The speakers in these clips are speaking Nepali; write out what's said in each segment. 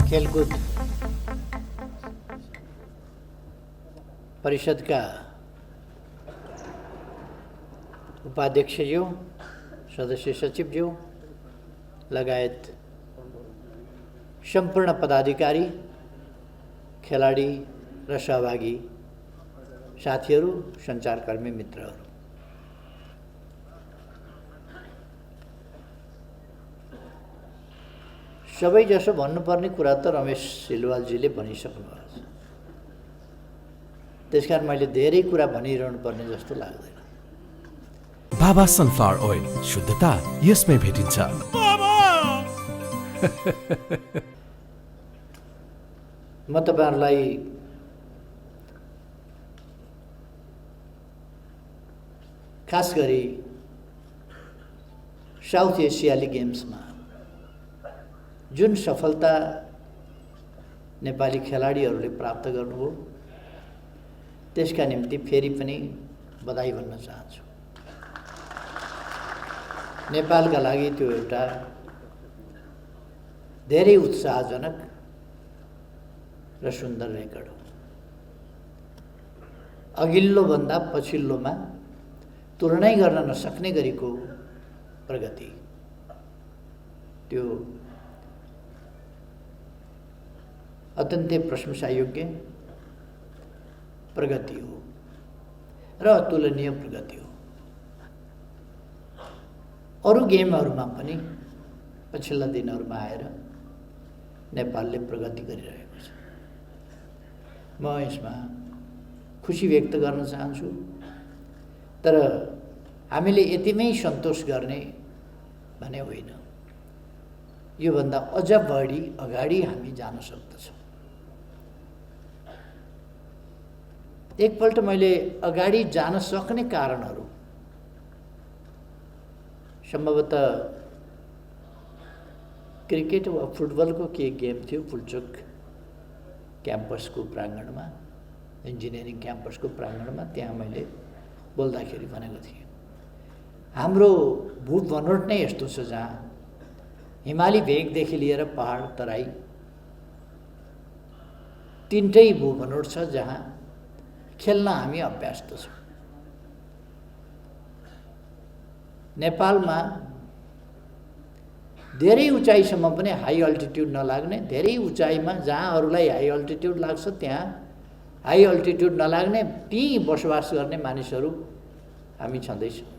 खेलकूद परिषदका उपाध्यक्षज्यू, सदस्य सचिवज्यू लगायत सम्पूर्ण पदाधिकारी, खेलाडी र सहभागी साथीहरू, सञ्चारकर्मी मित्रहरू, सबैजसो भन्नुपर्ने कुरा त रमेश सिलवालजीले भनिसक्नुभएको छ। त्यसकारण मैले धेरै कुरा भनिरहनु पर्ने जस्तो लाग्दैन। बाबा सनफ्लावर ओइल, शुद्धता यसमै भेटिन्छ। म तपाईहरुलाई खास गरी साउथ एसियाली गेम्समा जुन सफलता नेपाली खेलाडीहरूले प्राप्त गर्नुभयो त्यसका निम्ति फेरि पनि बधाई भन्न चाहन्छु। नेपालका लागि त्यो एउटा धेरै उत्साहजनक र सुन्दर रेकर्ड हो। अघिल्लो भन्दा पछिल्लोमा तुलनै गर्न नसक्ने गरीको प्रगति, त्यो अत्यन्तै प्रशंसायोग्य प्रगति हो र अतुलनीय प्रगति हो। अरू गेमहरूमा पनि पछिल्ला दिनहरूमा आएर नेपालले प्रगति गरिरहेको छ। म यसमा खुसी व्यक्त गर्न चाहन्छु। तर हामीले यतिमै सन्तोष गर्ने भने होइन, योभन्दा अझ बढी अगाडि हामी जान सक्दछौँ। एकपल्ट मैले अगाडि जान सक्ने कारणहरू, सम्भवतः क्रिकेट वा फुटबलको के गेम थियो फुलचोक क्याम्पसको प्राङ्गणमा, इन्जिनियरिङ क्याम्पसको प्राङ्गणमा, त्यहाँ मैले बोल्दाखेरि भनेको थिएँ हाम्रो भूबनोट नै यस्तो छ जहाँ हिमाली भेगदेखि लिएर पहाड तराई तीनटै भूबनोट छ जहाँ खेल्न हामी अभ्यस्त छौँ। नेपालमा धेरै उचाइसम्म पनि हाई अल्टिट्युड नलाग्ने, धेरै उचाइमा जहाँ अरूलाई हाई अल्टिट्युड लाग्छ त्यहाँ हाई अल्टिट्युड नलाग्ने, त्यहीँ बसोबास गर्ने मानिसहरू हामी छँदैछौँ।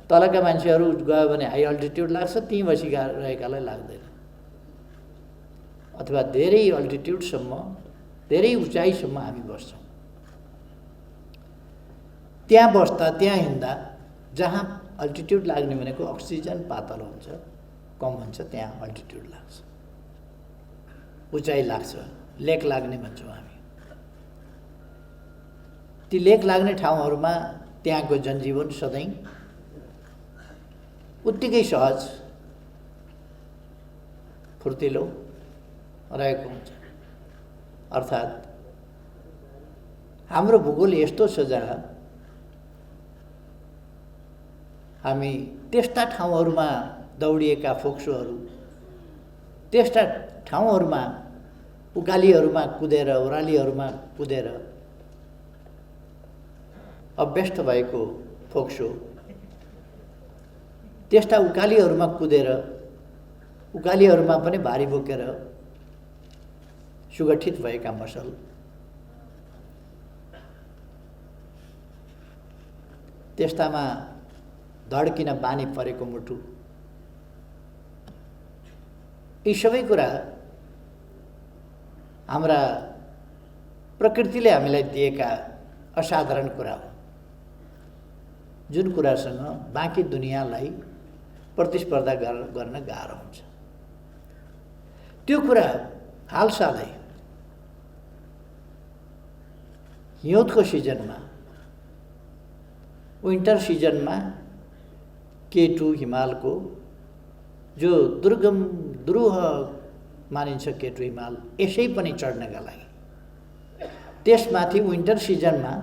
तलका मान्छेहरू गयो भने हाई अल्टिट्युड लाग्छ, त्यहीँ बसिरहेकालाई लाग्दैन। अथवा धेरै अल्टिट्युडसम्म, धेरै उचाइसम्म हामी बस्छौँ। त्यहाँ बस्दा, त्यहाँ हिँड्दा, जहाँ अल्टिट्युड लाग्ने भनेको अक्सिजन पातलो हुन्छ, कम हुन्छ, त्यहाँ अल्टिट्युड लाग्छ, उचाइ लाग्छ, लेक लाग्ने भन्छौँ हामी। ती लेक लाग्ने ठाउँहरूमा त्यहाँको जनजीवन सधैँ उत्तिकै सहज, फुर्तिलो रहेको हुन्छ। अर्थात् हाम्रो भूगोल यस्तो छ जहाँ हामी त्यस्ता ठाउँहरूमा दौडिएका फोक्सोहरू, त्यस्ता ठाउँहरूमा उकालीहरूमा कुदेर, ओह्रालीहरूमा कुदेर अभ्यस्त भएको फोक्सो, त्यस्ता उकालीहरूमा कुदेर, उकालीहरूमा पनि भारी बोकेर सुगठित भएका मसल, त्यस्तामा धड्किन बानी परेको मुटु, यी सबै कुरा हाम्रा प्रकृतिले हामीलाई दिएका असाधारण कुरा हो, जुन कुरासँग बाँकी दुनियाँलाई प्रतिस्पर्धा गर्न गाह्रो हुन्छ। त्यो कुरा हालसालै हिउँदको सिजनमा, विन्टर सिजनमा K2 हिमालको जो दुर्गम दुरूह मानिन्छ K2 हिमाल, यसै पनि चढ्नका लागि त्यसमाथि विन्टर सिजनमा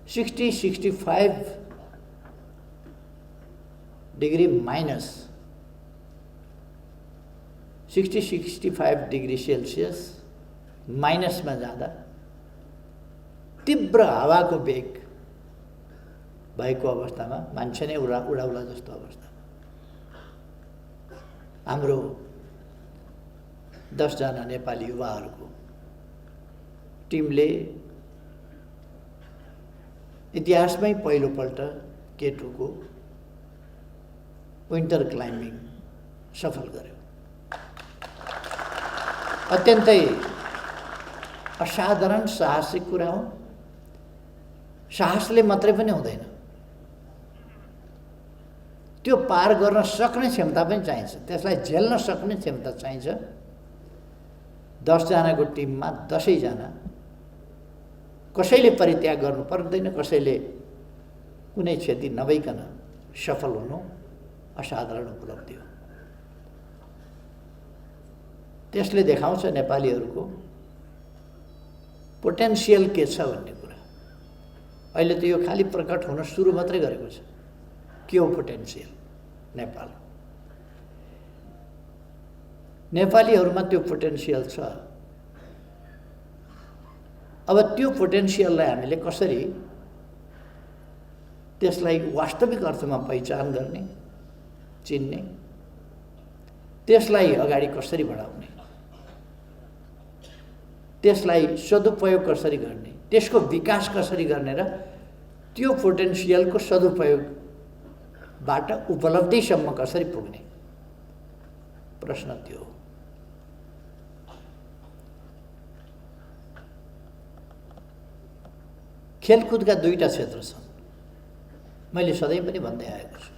60-65 डिग्री माइनस 60-65 डिग्री सेल्सियस माइनसमा जाँदा तीव्र हावाको वेग भएको अवस्थामा मान्छे नै उडाउला जस्तो अवस्था हाम्रो 10 जना नेपाली युवाहरूको टिमले इतिहासमै पहिलोपल्ट K2 को विन्टर क्लाइम्बिङ सफल गर्यो। अत्यन्तै असाधारण साहसिक कुरा हो। साहसले मात्रै पनि हुँदैन, त्यो पार गर्न सक्ने क्षमता पनि चाहिन्छ, त्यसलाई झेल्न सक्ने क्षमता चाहिन्छ। 10 जनाको टिममा 10 जना कसैले परित्याग गर्नु पर्दैन, कसैले कुनै क्षति नभइकन सफल हुनु असाधारण उपलब्धि हो। त्यसले देखाउँछ नेपालीहरूको पोटेन्सियल के छ भन्ने कुरा। अहिले त यो खाली प्रकट हुन सुरु मात्रै गरेको छ। के हो पोटेन्सियल नेपाल? नेपालीहरूमा त्यो पोटेन्सियल छ। अब त्यो पोटेन्सियललाई हामीले कसरी त्यसलाई वास्तविक अर्थमा पहिचान गर्ने, चिन्ने, त्यसलाई अगाडि कसरी बढाउने, त्यसलाई सदुपयोग कसरी गर्ने, त्यसको विकास कसरी गर्ने र त्यो पोटेन्सियलको सदुपयोगबाट उपलब्धिसम्म कसरी पुग्ने, प्रश्न त्यो हो। खेलकुदका दुईटा क्षेत्र छन्। मैले सधैँ पनि भन्दै आएको छु,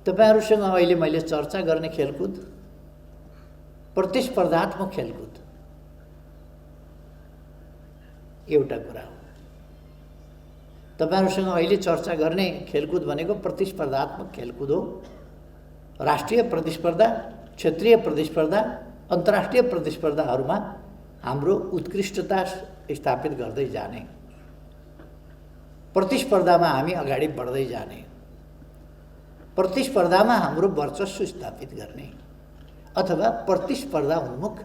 तपाईहरुसँग अहिले मैले चर्चा गर्ने खेलकुद प्रतिस्पर्धात्मक खेलकुद एउटा कुरा हो। तपाईहरुसँग अहिले चर्चा गर्ने खेलकुद भनेको प्रतिस्पर्धात्मक खेलकुद हो। राष्ट्रिय प्रतिस्पर्धा, क्षेत्रीय प्रतिस्पर्धा, अन्तर्राष्ट्रिय प्रतिस्पर्धाहरूमा हाम्रो उत्कृष्टता स्थापित गर्दै जाने, प्रतिस्पर्धामा हामी अगाडि बढ्दै जाने, प्रतिस्पर्धामा हाम्रो वर्चस्व स्थापित गर्ने अथवा प्रतिस्पर्धा उन्मुख,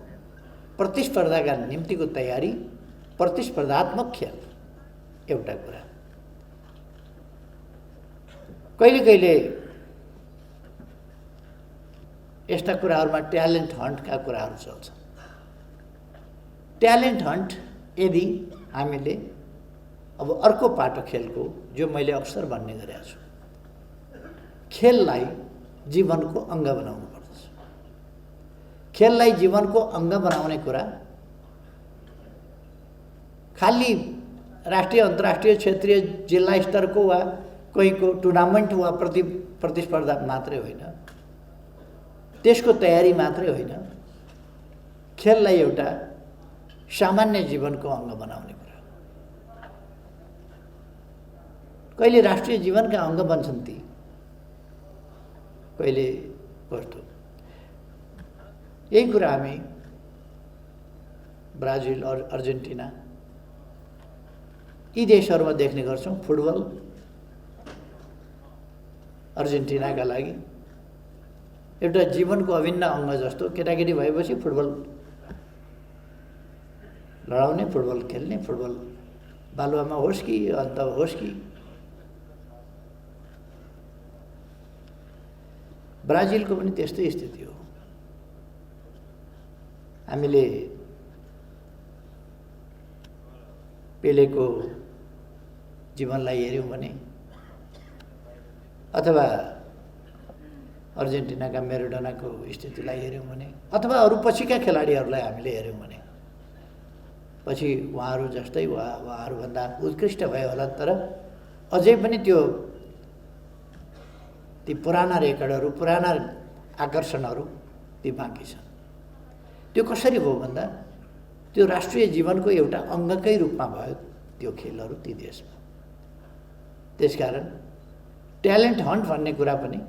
प्रतिस्पर्धाका निम्तिको तयारी, प्रतिस्पर्धात्मक खेल एउटा कुरा। कहिले कहिले यस्ता कुराहरूमा ट्यालेन्ट हन्टका कुराहरू चल्छ। ट्यालेन्ट हन्ट यदि हामीले अब अर्को पाटो खेलको, जो मैले अक्सर भन्ने गरेको छु, खेललाई जीवनको अङ्ग बनाउनु पर्दछ। खेललाई जीवनको अङ्ग बनाउने कुरा खाली राष्ट्रिय, अन्तर्राष्ट्रिय, क्षेत्रीय, जिल्ला स्तरको वा कहीँको टुर्नामेन्ट वा प्रतिस्पर्धा मात्रै होइन, त्यसको तयारी मात्रै होइन, खेललाई एउटा सामान्य जीवनको अङ्ग बनाउने कुरा। कहिले राष्ट्रिय जीवनका अङ्ग बन्छन् ती, कहिले कस्तो। यही कुरा हामी ब्राजिल और अर्जेन्टिना यी देशहरूमा देख्ने गर्छौँ। फुटबल अर्जेन्टिनाका लागि एउटा जीवनको अभिन्न अङ्ग जस्तो, केटाकेटी भएपछि फुटबल लडाउने, फुटबल खेल्ने, फुटबल बालुवामा होस् कि अन्त होस् कि। ब्राजिलको पनि त्यस्तै स्थिति हो। हामीले पेलेको जीवनलाई हेऱ्यौँ भने अथवा अर्जेन्टिनाका मेराडोनाको स्थितिलाई हेऱ्यौँ भने अथवा अरू पछिका खेलाडीहरूलाई हामीले हेऱ्यौँ भने पछि उहाँहरू जस्तै वा उहाँहरूभन्दा उत्कृष्ट भयो होला, तर अझै पनि ती पुराना रेकर्डहरू, पुराना आकर्षणहरू ती बाँकी छन्। त्यो कसरी भयो भन्दा त्यो राष्ट्रिय जीवनको एउटा अङ्गकै रूपमा भयो त्यो खेलहरू ती देशमा। त्यसकारण ट्यालेन्ट हन्ट भन्ने कुरा पनि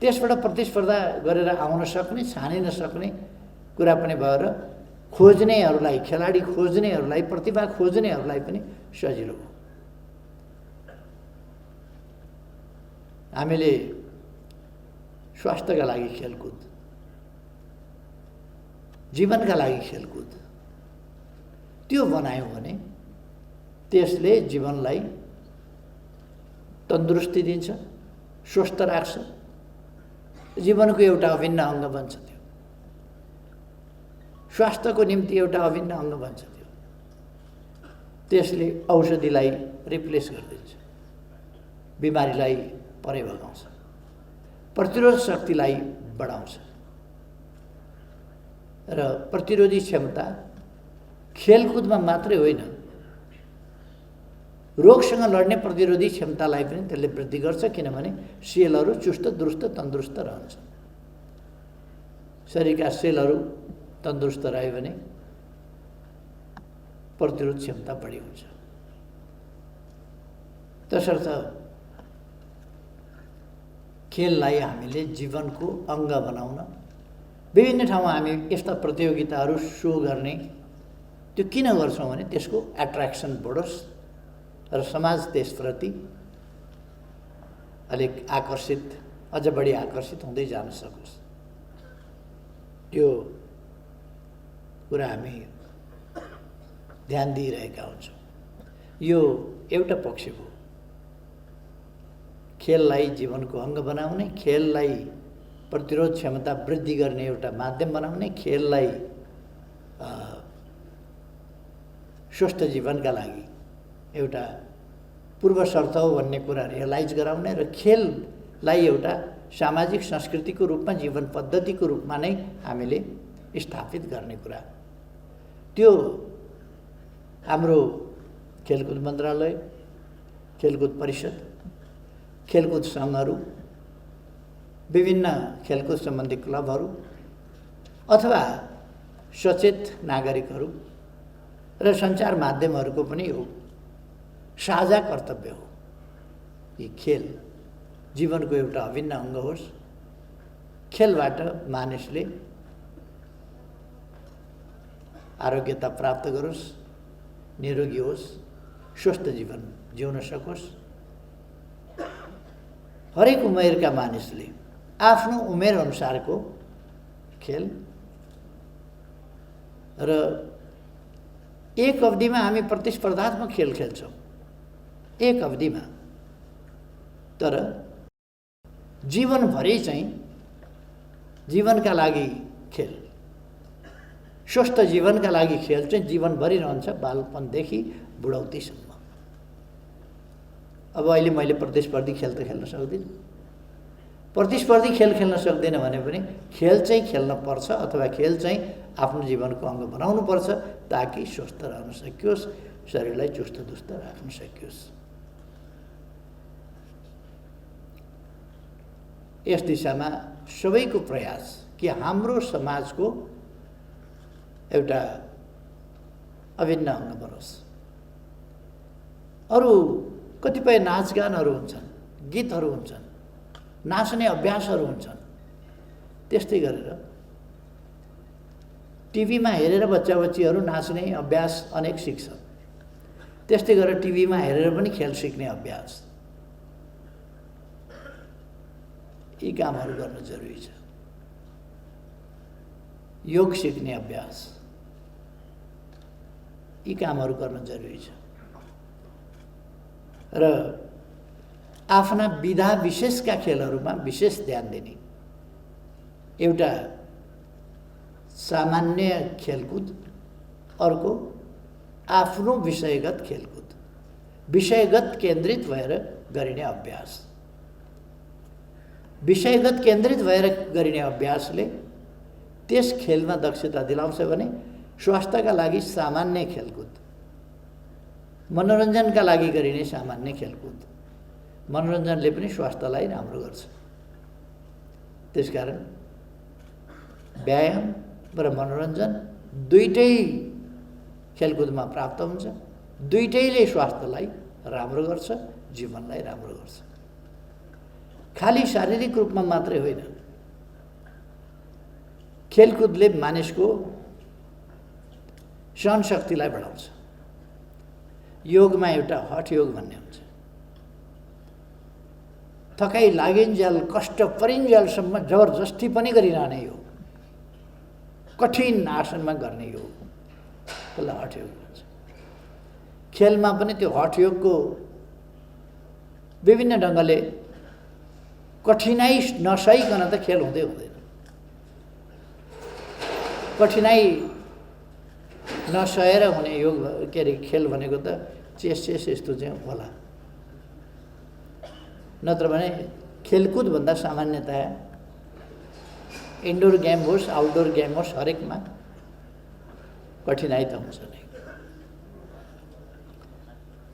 त्यसबाट प्रतिस्पर्धा गरेर आउन सक्ने, छानिन सक्ने कुरा पनि भएर खोज्नेहरूलाई, खेलाडी खोज्नेहरूलाई, प्रतिभा खोज्नेहरूलाई पनि सजिलो हो। हामीले स्वास्थ्यका लागि खेलकुद जीवनका लागि खेलकुद त्यो बनायौँ भने त्यसले जीवनलाई तन्दुरुस्ती दिन्छ, स्वस्थ राख्छ, जीवनको एउटा अभिन्न अङ्ग बन्छ। त्यो स्वास्थ्यको निम्ति एउटा अभिन्न अङ्ग बन्छ। त्यसले औषधिलाई रिप्लेस गरिदिन्छ, बिमारीलाई परै भगाउँछ, प्रतिरोध शक्तिलाई बढाउँछ। र प्रतिरोधी क्षमता खेलकुदमा मात्रै होइन, रोगसँग लड्ने प्रतिरोधी क्षमतालाई पनि त्यसले वृद्धि गर्छ, किनभने सेलहरू चुस्त दुरुस्त तन्दुरुस्त रहन्छन्। शरीरका सेलहरू तन्दुरुस्त रह्यो भने प्रतिरोध क्षमता बढी हुन्छ। तसर्थ खेललाई हामीले जीवनको अङ्ग बनाउन विभिन्न ठाउँमा हामी यस्ता प्रतियोगिताहरू सो गर्ने, त्यो किन गर्छौँ भने त्यसको एट्र्याक्सन बढोस् र समाज त्यसप्रति अलिक आकर्षित, अझ बढी आकर्षित हुँदै जान सकोस्। त्यो कुरा हामी ध्यान दिइरहेका हुन्छौँ। यो एउटा पक्ष हो, खेललाई जीवनको अङ्ग बनाउने, खेललाई प्रतिरोध क्षमता वृद्धि गर्ने एउटा माध्यम बनाउने, खेललाई स्वस्थ जीवनका लागि एउटा पूर्व शर्त हो भन्ने कुरा रियलाइज गराउने र खेललाई एउटा सामाजिक संस्कृतिको रूपमा, जीवन पद्धतिको रूपमा नै हामीले स्थापित गर्ने कुरा। त्यो हाम्रो खेलकुद मन्त्रालय, खेलकुद परिषद, खेलकुद सङ्घहरू, विभिन्न खेलकुद सम्बन्धी क्लबहरू अथवा सचेत नागरिकहरू र सञ्चार माध्यमहरूको पनि हो साझा कर्तव्य हो कि खेल जीवनको एउटा अभिन्न अङ्ग होस्। खेलबाट मानिसले आरोग्यता प्राप्त गरोस्, निरोगी होस्, स्वस्थ जीवन जिउन सकोस्। हरेक उमेरका मानिसले आफ्नो उमेर अनुसारको खेल र एक अवधिमा हामी प्रतिस्पर्धात्मक खेल खेल्छौँ, एक अवधिमा, तर जीवनभरि चाहिँ जीवनका लागि खेल, स्वस्थ जीवनका लागि खेल चाहिँ जीवनभरि रहन्छ, बालपनदेखि बुढौतीसम्म। अब अहिले मैले प्रतिस्पर्धी खेल त खेल्न सक्दिनँ, प्रतिस्पर्धी खेल खेल्न सक्दैन भने पनि खेल चाहिँ खेल्न पर्छ अथवा खेल चाहिँ आफ्नो जीवनको अङ्ग बनाउनु पर्छ ताकि स्वस्थ रहन सकियोस्, शरीरलाई चुस्त दुस्त राख्न सकियोस्। यस दिशामा सबैको प्रयास कि हाम्रो समाजको एउटा अभिन्न अङ्ग बनोस्। अरू कतिपय नाचगानहरू हुन्छन्, गीतहरू हुन्छन्, नाच्ने अभ्यासहरू हुन्छन्, त्यस्तै गरेर टिभीमा हेरेर बच्चा बच्चीहरू नाच्ने अभ्यास अनेक सिक्छन्, त्यस्तै गरेर टिभीमा हेरेर पनि खेल सिक्ने अभ्यास, यी कामहरू गर्न जरुरी छ। योग सिक्ने अभ्यास, यी कामहरू गर्न जरुरी छ र आफ्ना विधा विशेषका खेलहरूमा विशेष ध्यान दिने। एउटा सामान्य खेलकुद, अर्को आफ्नो विषयगत खेलकुद, विषयगत केन्द्रित भएर गरिने अभ्यास। विषयगत केन्द्रित भएर गरिने अभ्यासले त्यस खेलमा दक्षता दिलाउँछ भने स्वास्थ्यका लागि सामान्य खेलकुद, मनोरञ्जनका लागि गरिने सामान्य खेलकुद, मनोरञ्जनले पनि स्वास्थ्यलाई राम्रो गर्छ। त्यसकारण व्यायाम र मनोरञ्जन दुईटै खेलकुदमा प्राप्त हुन्छ, दुईटैले स्वास्थ्यलाई राम्रो गर्छ, जीवनलाई राम्रो गर्छ। खाली शारीरिक रूपमा मात्रै होइन, खेलकुदले मानिसको सहनशक्तिलाई बढाउँछ। योगमा एउटा हठ योग भन्ने हुन्छ, थकाइ लागिन्जेल, कष्ट परिन्जेलसम्म जबरजस्ती पनि गरिरहने योग। कठिन आसनमा गर्ने योग, त्यसलाई हठयोग भन्छ। खेलमा पनि त्यो हठयोगको विभिन्न ढङ्गले कठिनाइ नसहिकन त खेल हुँदै हुँदैन। कठिनाइ नसहेर हुने योग के अरे खेल भनेको त चेस यस्तो चाहिँ होला। नत्र भने खेलकुदभन्दा सामान्यतया इन्डोर गेम होस् आउटडोर गेम होस् हरेकमा कठिनाइ त हुन्छ नै।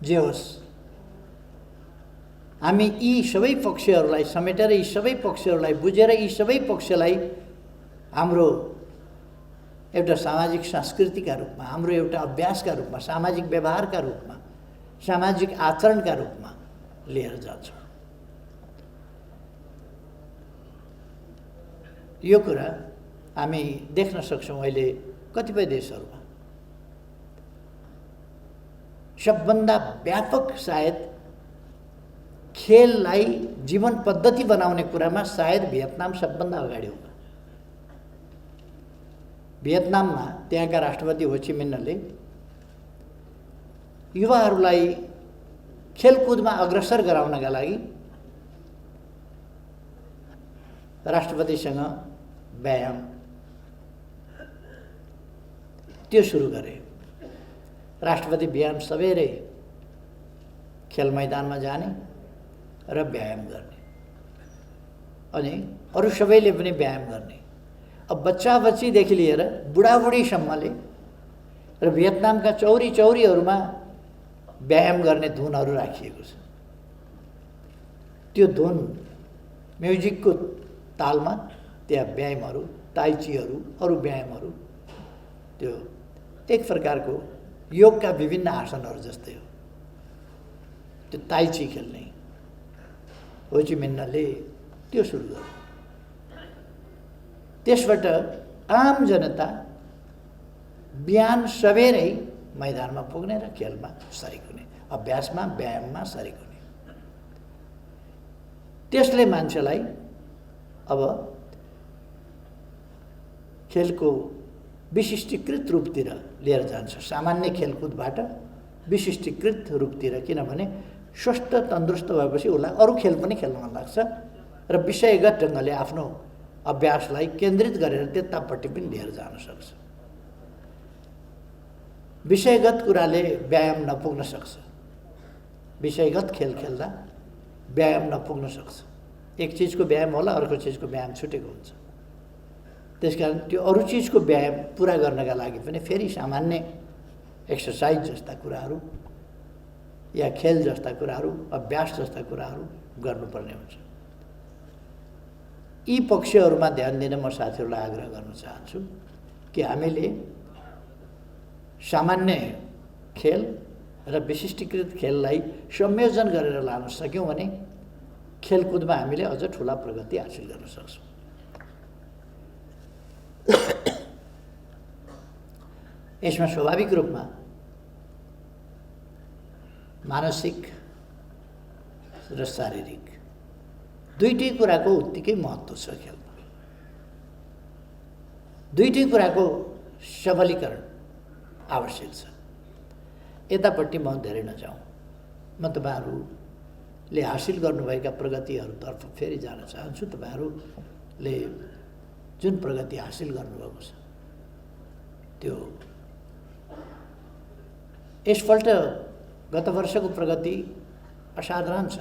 जे होस्, हामी यी सबै पक्षहरूलाई समेटेर, यी सबै पक्षहरूलाई बुझेर, यी सबै पक्षलाई हाम्रो एउटा सामाजिक संस्कृतिका रूपमा, हाम्रो एउटा अभ्यासका रूपमा, सामाजिक व्यवहारका रूपमा, सामाजिक आचरणका रूपमा लिएर जान्छौँ। यो कुरा हामी देख्न सक्छौँ अहिले कतिपय देशहरूमा। सबभन्दा व्यापक सायद खेललाई जीवन पद्धति बनाउने कुरामा सायद भियतनाम सबभन्दा अगाडि हो। भियतनाममा त्यहाँका राष्ट्रपति हो ची मिन्हले युवाहरूलाई खेलकुदमा अग्रसर गराउनका लागि राष्ट्रपतिसँग व्यायाम त्यो सुरु गरे। राष्ट्रपति बिहान सबेरै खेल मैदानमा जाने र व्यायाम गर्ने, अनि अरू सबैले पनि व्यायाम गर्ने। अब बच्चा बच्चीदेखि लिएर बुढाबुढीसम्मले र भियतनामका चौरी चौरीहरूमा व्यायाम गर्ने धुनहरू राखिएको छ। त्यो धुन म्युजिकको तालमा त्यहाँ व्यायामहरू, ताइचीहरू, अरू व्यायामहरू, त्यो एक प्रकारको योगका विभिन्न आसनहरू जस्तै हो। त्यो ताइची खेल्ने हो ची मिन्हले त्यो सुरु गर्यो। त्यसबाट आम जनता बिहान सबेरै मैदानमा पुग्ने र खेलमा सरिक हुने, अभ्यासमा व्यायाममा सरिक हुने। त्यसले मान्छेलाई अब खेलको विशिष्टीकृत रूपतिर लिएर जान्छ, सामान्य खेलकुदबाट विशिष्टीकृत रूपतिर। किनभने स्वस्थ तन्दुरुस्त भएपछि उसलाई अरू खेल पनि खेल्न मन लाग्छ र विषयगत ढङ्गले आफ्नो अभ्यासलाई केन्द्रित गरेर त्यतापट्टि पनि लिएर जान सक्छ। विषयगत कुराले व्यायाम नपुग्न सक्छ, विषयगत खेल खेल्दा व्यायाम नपुग्न सक्छ। एक चिजको व्यायाम होला, अर्को चिजको व्यायाम छुटेको हुन्छ। त्यसकारण त्यो अरू चिजको व्यायाम पुरा गर्नका लागि पनि फेरि सामान्य एक्सर्साइज जस्ता कुराहरू या खेल जस्ता कुराहरू, अभ्यास जस्ता कुराहरू गर्नुपर्ने हुन्छ। यी पक्षहरूमा ध्यान दिन म साथीहरूलाई आग्रह गर्न चाहन्छु कि हामीले सामान्य खेल र विशिष्टीकृत खेललाई संयोजन गरेर लान सक्यौँ भने खेलकुदमा हामीले अझ ठुला प्रगति हासिल गर्न सक्छौँ। यसमा स्वाभाविक रूपमा मानसिक र शारीरिक दुईटै कुराको उत्तिकै महत्त्व छ। खेलमा दुईटै कुराको सबलीकरण आवश्यक छ। यतापट्टि म धेरै नजाउँ, म तपाईँहरूले हासिल गर्नुभएका प्रगतिहरूतर्फ फेरि जान चाहन्छु। तपाईँहरूले जुन प्रगति हासिल गर्नुभएको छ त्यो यसपल्ट गत वर्षको प्रगति असाधारण छ।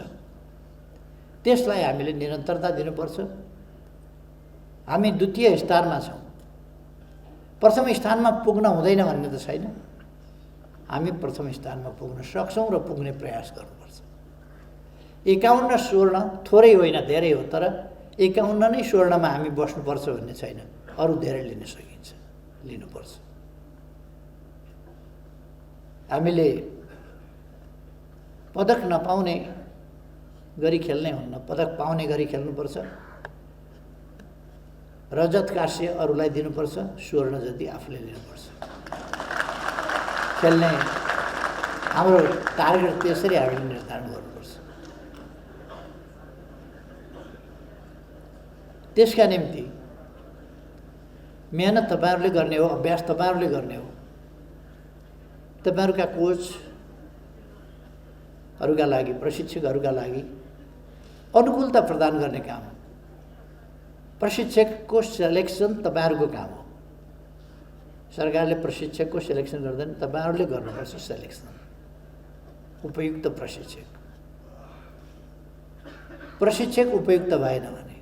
त्यसलाई हामीले निरन्तरता दिनुपर्छ। हामी द्वितीय स्थानमा छौँ, प्रथम स्थानमा पुग्न हुँदैन भन्ने त छैन। हामी प्रथम स्थानमा पुग्न सक्छौँ र पुग्ने प्रयास गर्नुपर्छ। 51 स्वर्ण थोरै होइन, धेरै हो, तर 51 नै स्वर्णमा हामी बस्नुपर्छ भन्ने छैन। अरू धेरै लिन सकिन्छ, लिनुपर्छ। हामीले पदक नपाउने गरी खेल्ने हुन्न, पदक पाउने गरी खेल्नुपर्छ। रजत काँस्य अरूलाई दिनुपर्छ, स्वर्ण जति आफूले लिनुपर्छ। खेल्ने हाम्रो टार्गेट त्यसरी हामीले निर्धारण गर्नुपर्छ। त्यसका निम्ति मेहनत तपाईँहरूले गर्ने हो, अभ्यास तपाईँहरूले गर्ने हो। तपाईँहरूका कोचहरूका लागि, प्रशिक्षकहरूका लागि अनुकूलता प्रदान गर्ने काम हो। प्रशिक्षकको सेलेक्सन तपाईँहरूको काम हो। सरकारले प्रशिक्षकको सेलेक्सन गर्दैन, तपाईँहरूले गर्नुपर्छ सेलेक्सन। उपयुक्त प्रशिक्षक उपयुक्त भएन भने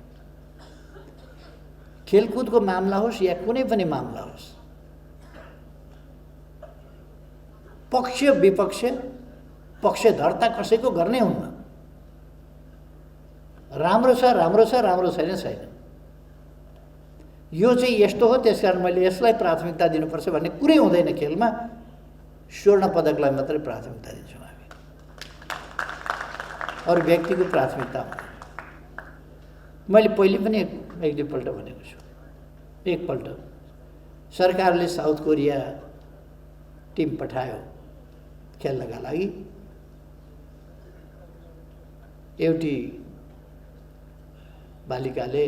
खेलकुदको मामला होस् या कुनै पनि मामला होस्, पक्ष विपक्ष पक्षधरता कसैको गर्नै हुन्न। राम्रो छ राम्रो छ, राम्रो छैन छैन, यो चाहिँ यस्तो हो त्यसकारण मैले यसलाई प्राथमिकता दिनुपर्छ भन्ने कुरै हुँदैन। खेलमा स्वर्ण पदकलाई मात्रै प्राथमिकता दिन्छौँ हामी, अरू व्यक्तिको प्राथमिकता हुँदैन। मैले पहिले पनि एक दुईपल्ट भनेको छु। एकपल्ट सरकारले साउथ कोरिया टिम पठायो खेल्नका लागि। एउटी बालिकाले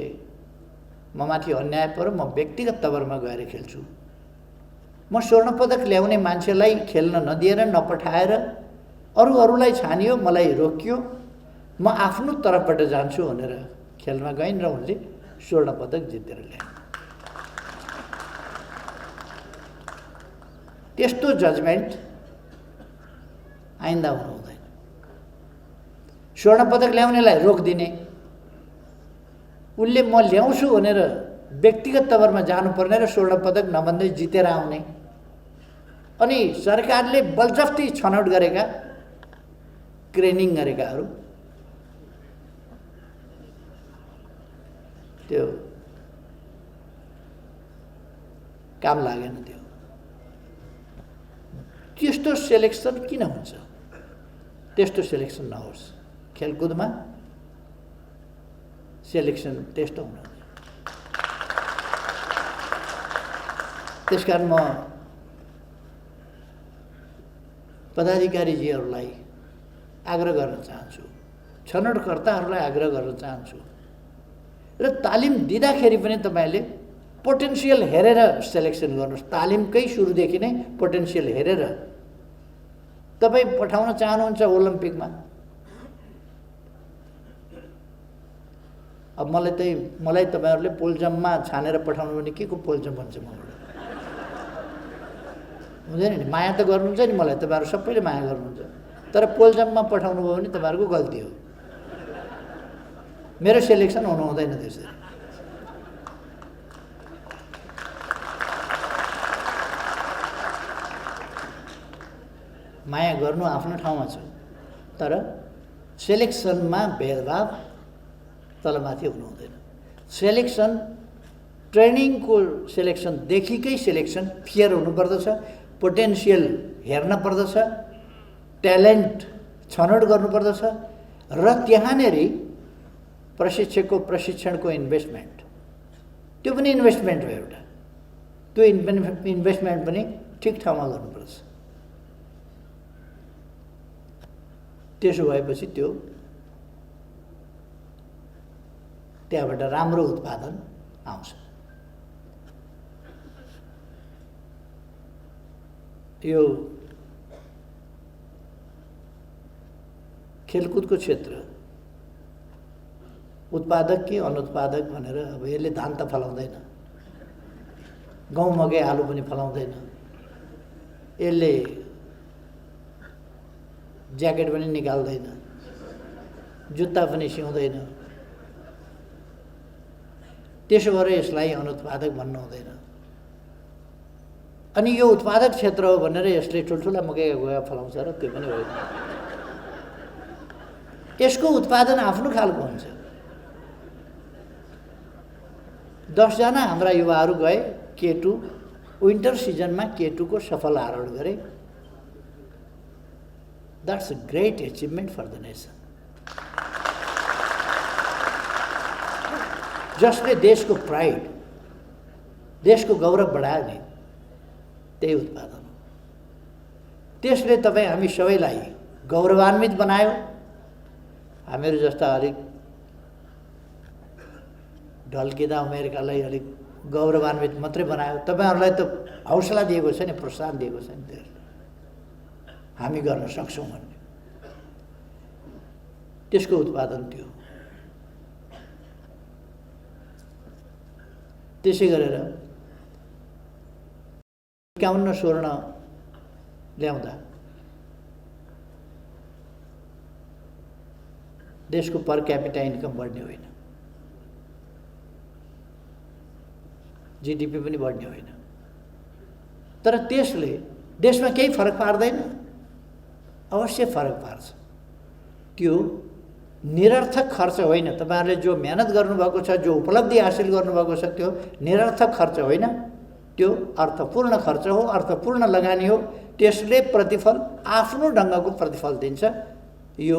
ममाथि अन्याय पर्यो, म व्यक्तिगत तवरमा गएर खेल्छु, म स्वर्ण पदक ल्याउने मान्छेलाई खेल्न नदिएर नपठाएर अरूलाई छानियो, मलाई रोकियो, म आफ्नो तर्फबाट जान्छु भनेर खेलमा गइन् र उनले स्वर्ण पदक जितेर ल्याए। त्यस्तो जजमेन्ट आइन्दा हुनु हुँदैन। स्वर्ण पदक ल्याउनेलाई रोकिदिने, उसले म ल्याउँछु भनेर व्यक्तिगत तवरमा जानुपर्ने र स्वर्ण पदक नभन्दै जितेर आउने, अनि सरकारले बलजफ्ती छनौट गरेका, ट्रेनिङ गरेकाहरू त्यो काम लागेन। त्यस्तो सेलेक्सन किन हुन्छ? त्यस्तो सेलेक्सन नहोस्। खेलकुदमा सेलेक्सन त्यस्तो हुनु। त्यसकारण म पदाधिकारीजीहरूलाई आग्रह गर्न चाहन्छु, छनौटकर्ताहरूलाई आग्रह गर्न चाहन्छु, र तालिम दिँदाखेरि पनि तपाईँले पोटेन्सियल हेरेर सेलेक्सन गर्नुहोस्। तालिमकै सुरुदेखि नै पोटेन्सियल हेरेर तपाईँ पठाउन चाहनुहुन्छ ओलम्पिकमा। अब मलाई तपाईँहरूले पोलजम्पमा छानेर पठाउनु भने के को पोलजम्प भन्छ मलाई हुँदैन नि। माया त गर्नुहुन्छ नि मलाई, तपाईँहरू सबैले माया गर्नुहुन्छ, तर पोलजम्पमा पठाउनु भयो भने तपाईँहरूको गल्ती हो। मेरो सेलेक्सन हुनु हुँदैन त्यसरी। माया गर्नु आफ्नो ठाउँमा छ, तर सेलेक्सनमा भेदभाव तलमाथि हुनु हुँदैन। सेलेक्सन ट्रेनिङको सेलेक्सनदेखिकै सेलेक्सन फेयर हुनुपर्दछ, पोटेन्सियल हेर्न पर्दछ, ट्यालेन्ट छनौट गर्नुपर्दछ, र त्यहाँनेर प्रशिक्षकको प्रशिक्षणको इन्भेस्टमेन्ट, त्यो पनि इन्भेस्टमेन्ट हो एउटा। त्यो इन्भेस्टमेन्ट पनि ठिक ठाउँमा गर्नुपर्छ। त्यसो भएपछि त्यहाँबाट राम्रो उत्पादन आउँछ। यो खेलकुदको क्षेत्र उत्पादक कि अनुत्पादक भनेर अब यसले धान त फलाउँदैन, गहुँ मकै आलु पनि फलाउँदैन, यसले ज्याकेट पनि निकाल्दैन, जुत्ता पनि सिउँदैन। त्यसो भएर यसलाई अनुत्पादक भन्नु हुँदैन। अनि यो उत्पादक क्षेत्र हो भनेर यसले ठुल्ठुला मकैका गोया फलाउँछ र त्यो पनि होइन। यसको उत्पादन आफ्नो खालको हुन्छ। 10 जना हाम्रा युवाहरू गए K2, विन्टर सिजनमा K2 को सफल आरोहण गरे। That's a great achievement for the nation. जसले देशको प्राइड, देशको गौरव बढायो नि, त्यही उत्पादन हो। त्यसले तपाईँ हामी सबैलाई गौरवान्वित बनायो। हामीहरू जस्ता अलिक ढल्किँदा उमेरकालाई अलिक गौरवान्वित मात्रै बनायो। तपाईहरुलाई त हौसला दिएको छ नि, प्रोत्साहन दिएको छ नि त्यसले, हामी गर्न सक्छौँ भन्ने। त्यसको उत्पादन त्यो। त्यसै गरेर 51 स्वर्ण ल्याउँदा देशको पर क्यापिटा इन्कम बढ्ने होइन, जीडीपी पनि बढ्ने होइन। तर त्यसले देशमा केही फरक पार्दैन? अवश्य फरक पार्छ। त्यो निरर्थक खर्च होइन। तपाईहरुले जो मेहनत गर्नुभएको छ, जो उपलब्धि हासिल गर्नुभएको छ, त्यो निरर्थक खर्च होइन, त्यो अर्थपूर्ण खर्च हो, अर्थपूर्ण लगानी हो। त्यसले प्रतिफल आफ्नो ढङ्गको प्रतिफल दिन्छ। यो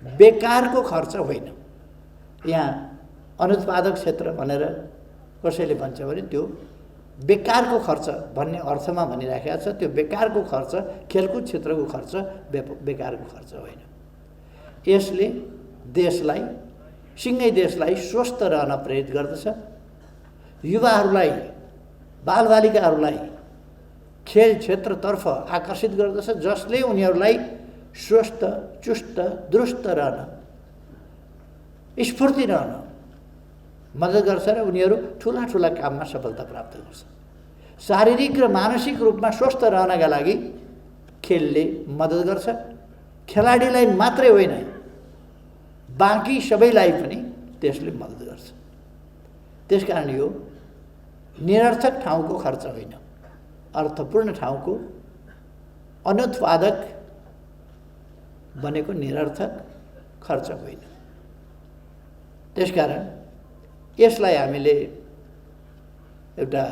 बेकारको खर्च होइन। यहाँ अनुत्पादक क्षेत्र भनेर कसैले भन्छ भने त्यो बेकारको खर्च भन्ने अर्थमा भनिराखेको छ। त्यो बेकारको खर्च, खेलकुद क्षेत्रको खर्च बेकारको खर्च होइन। यसले देशलाई, सिङ्गै देशलाई स्वस्थ रहन प्रेरित गर्दछ। युवाहरूलाई, बालबालिकाहरूलाई खेल क्षेत्रतर्फ आकर्षित गर्दछ, जसले उनीहरूलाई स्वस्थ, चुस्त, दुरुस्त रहन, स्फूर्ति रहन मद्दत गर्छ र उनीहरू ठुला ठुला काममा सफलता प्राप्त गर्छ। शारीरिक र मानसिक रूपमा स्वस्थ रहनका लागि खेलले मद्दत गर्छ। खेलाडीलाई मात्रै होइन, बाँकी सबैलाई पनि त्यसले मद्दत गर्छ। त्यसकारण यो निरर्थक ठाउँको खर्च होइन, अर्थपूर्ण ठाउँको। अनुत्पादक बनेको निरर्थक खर्च होइन। त्यसकारण यसलाई हामीले एउटा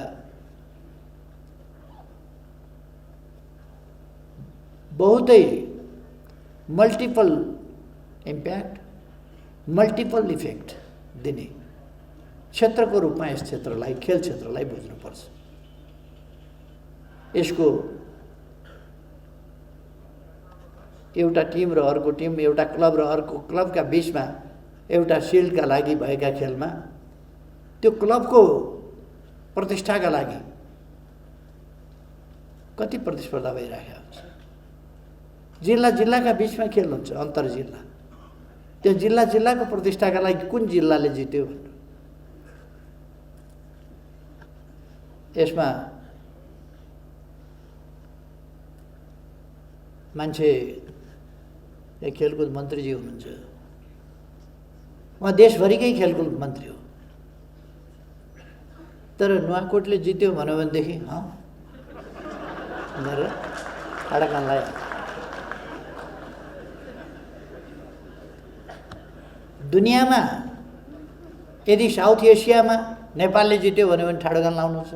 बहुतै मल्टिपल इम्प्याक्ट, मल्टिपल इफेक्ट दिने क्षेत्रको रूपमा यस क्षेत्रलाई, खेल क्षेत्रलाई बुझ्नुपर्छ। यसको एउटा टिम र अर्को टिम, एउटा क्लब र अर्को क्लबका बीचमा एउटा सिल्डका लागि भएका खेलमा त्यो क्लबको प्रतिष्ठाका लागि कति प्रतिस्पर्धा भइरहेको हुन्छ। जिल्ला जिल्लाका बीचमा खेल हुन्छ, अन्तर जिल्ला। त्यो जिल्ला जिल्लाको प्रतिष्ठाका लागि कुन जिल्लाले जित्यो भन्नु, यसमा मान्छे एक खेलकुद मन्त्रीजी हुनुहुन्छ, उहाँ देशभरिकै खेलकुद मन्त्री हो। तर नुवाकोटले जित्यो भन्यो भनेदेखि भनेर आडकानलाई दुनियाँमा यदि साउथ एसियामा नेपालले जित्यो भन्यो भने ठाडोगान लाउनुहुन्छ।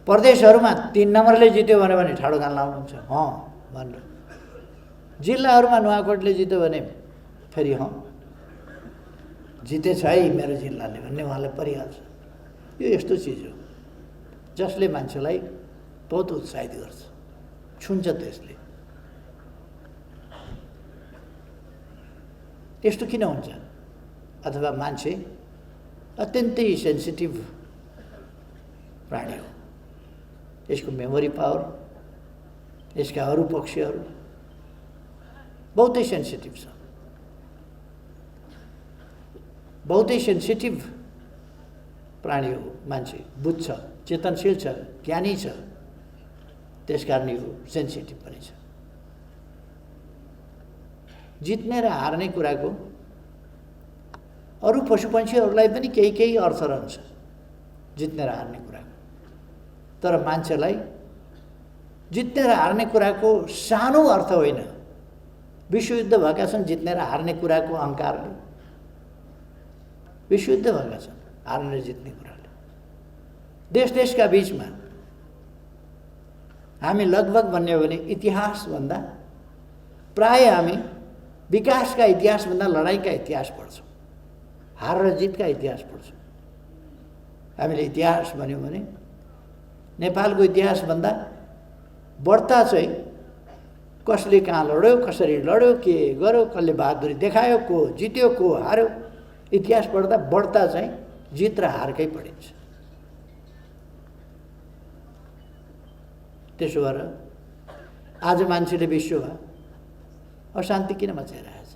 प्रदेशहरूमा 3 नम्बरले जित्यो भन्यो भने ठाडोगान लाउनुहुन्छ, भनेर। जिल्लाहरूमा नुवाकोटले जित्यो भने फेरि जितेछ है मेरो जिल्लाले भन्ने उहाँलाई परिहाल्छ। यो यस्तो चिज हो जसले मान्छेलाई बहुत उत्साहित गर्छ, छुन्छ त्यसले। यस्तो किन हुन्छ? अथवा मान्छे अत्यन्तै सेन्सिटिभ प्राणी हो। यसको मेमोरी पावर, यसका अरू पक्षहरू बहुतै सेन्सिटिभ छ, बहुतै सेन्सिटिभ प्राणी हो। मान्छे बुझ्छ, चेतनशील छ, ज्ञानी छ, त्यसकारण यो सेन्सिटिभ पनि छ। जित्ने र हार्ने कुराको अरू पशुपन्छीहरूलाई पनि केही केही अर्थ रहन्छ जित्ने र हार्ने कुराको। तर मान्छेलाई जित्ने र हार्ने कुराको सानो अर्थ होइन। विश्वयुद्ध भएका छन् जित्ने र हार्ने कुराको अहङ्कारले, विश्वयुद्ध भएका छन् हार्ने र जित्ने कुराले। देश देशका बीचमा हामी लगभग भन्ने हो भने इतिहासभन्दा प्राय हामी विकासका इतिहासभन्दा लडाइँका इतिहास पढ्छौँ, हार र जितका इतिहास पढ्छौँ। हामीले इतिहास भन्यौँ भने नेपालको इतिहासभन्दा बढ्ता चाहिँ कसले कहाँ लड्यो, कसरी लड्यो, के गर्यो, कसले बहादुरी देखायो, को जित्यो, को हार्यो, इतिहास पढ्दा बढ्ता चाहिँ जित र हारकै पढिन्छ। त्यसो भएर आज मान्छेले विश्वमा अशान्ति किन मचाइरहेछ?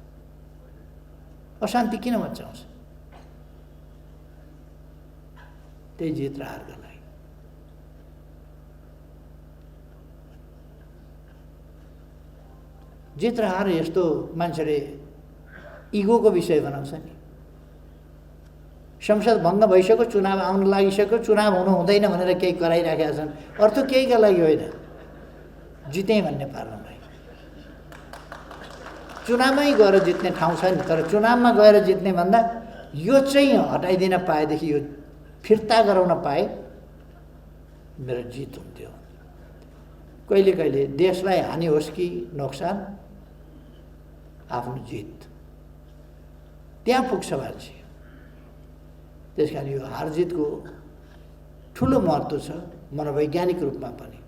अशान्ति किन मचाउँछ? त्यही जित र हारका लागि। जित र हार यस्तो मान्छेले इगोको विषय बनाउँछ नि। संसद भङ्ग भइसक्यो, चुनाव आउन लागिसक्यो, चुनाव हुनु हुँदैन भनेर केही गराइराखेका छन्। अर्थ केहीका लागि होइन, जितेँ भन्ने पार्नलाई। चुनावमै गएर जित्ने ठाउँ छ नि, तर चुनावमा गएर जित्ने भन्दा यो चाहिँ हटाइदिन पाएदेखि, यो फिर्ता गराउन पाए मेरो जित हुन्थ्यो। कहिले कहिले देशलाई हानि होस् कि नोक्सान, आफ्नो जित त्यहाँ पुग्छ मान्छे। त्यस कारण यो हार जितको ठुलो महत्त्व छ मनोवैज्ञानिक रूपमा पनि।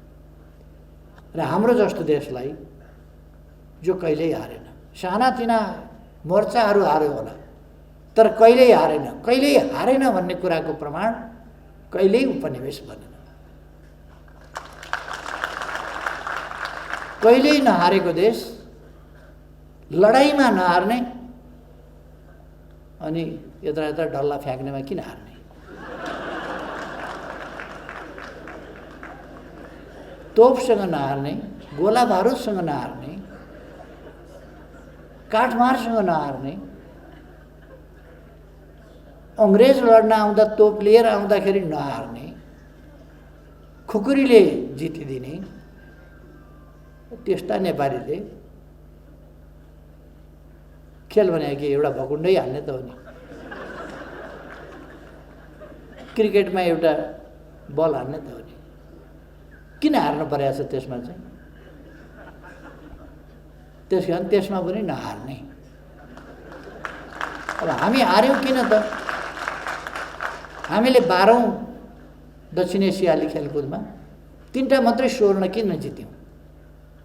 र हाम्रो जस्तो देशलाई जो कहिल्यै हारेन, सानातिना मोर्चाहरू हार्यो होला तर कहिल्यै हारेन, कहिल्यै हारेन भन्ने कुराको प्रमाण कहिल्यै उपनिवेश बनेन। कहिल्यै नहारेको देश, लडाइँमा नहार्ने, अनि यता यता डल्ला फ्याँक्नेमा किन हार्ने? तोपसँग नहार्ने, गोला बारुदसँग नहार्ने, काठमारसँग नहार्ने, अङ्ग्रेज लड्न आउँदा तोप लिएर आउँदाखेरि नहार्ने, खुकुरीले जितिदिने त्यस्ता नेपालीले खेल भने कि एउटा भकुन्डै हान्ने त हो नि। क्रिकेटमा एउटा बल हान्ने त हो नि। किन हार्नु परेको छ त्यसमा चाहिँ? त्यस कारण त्यसमा पनि नहार्ने। अब हामी हार्यौँ किन त? हामीले 12औं दक्षिण एसियाली खेलकुदमा 3टा मात्रै स्वर्ण किन जित्यौँ?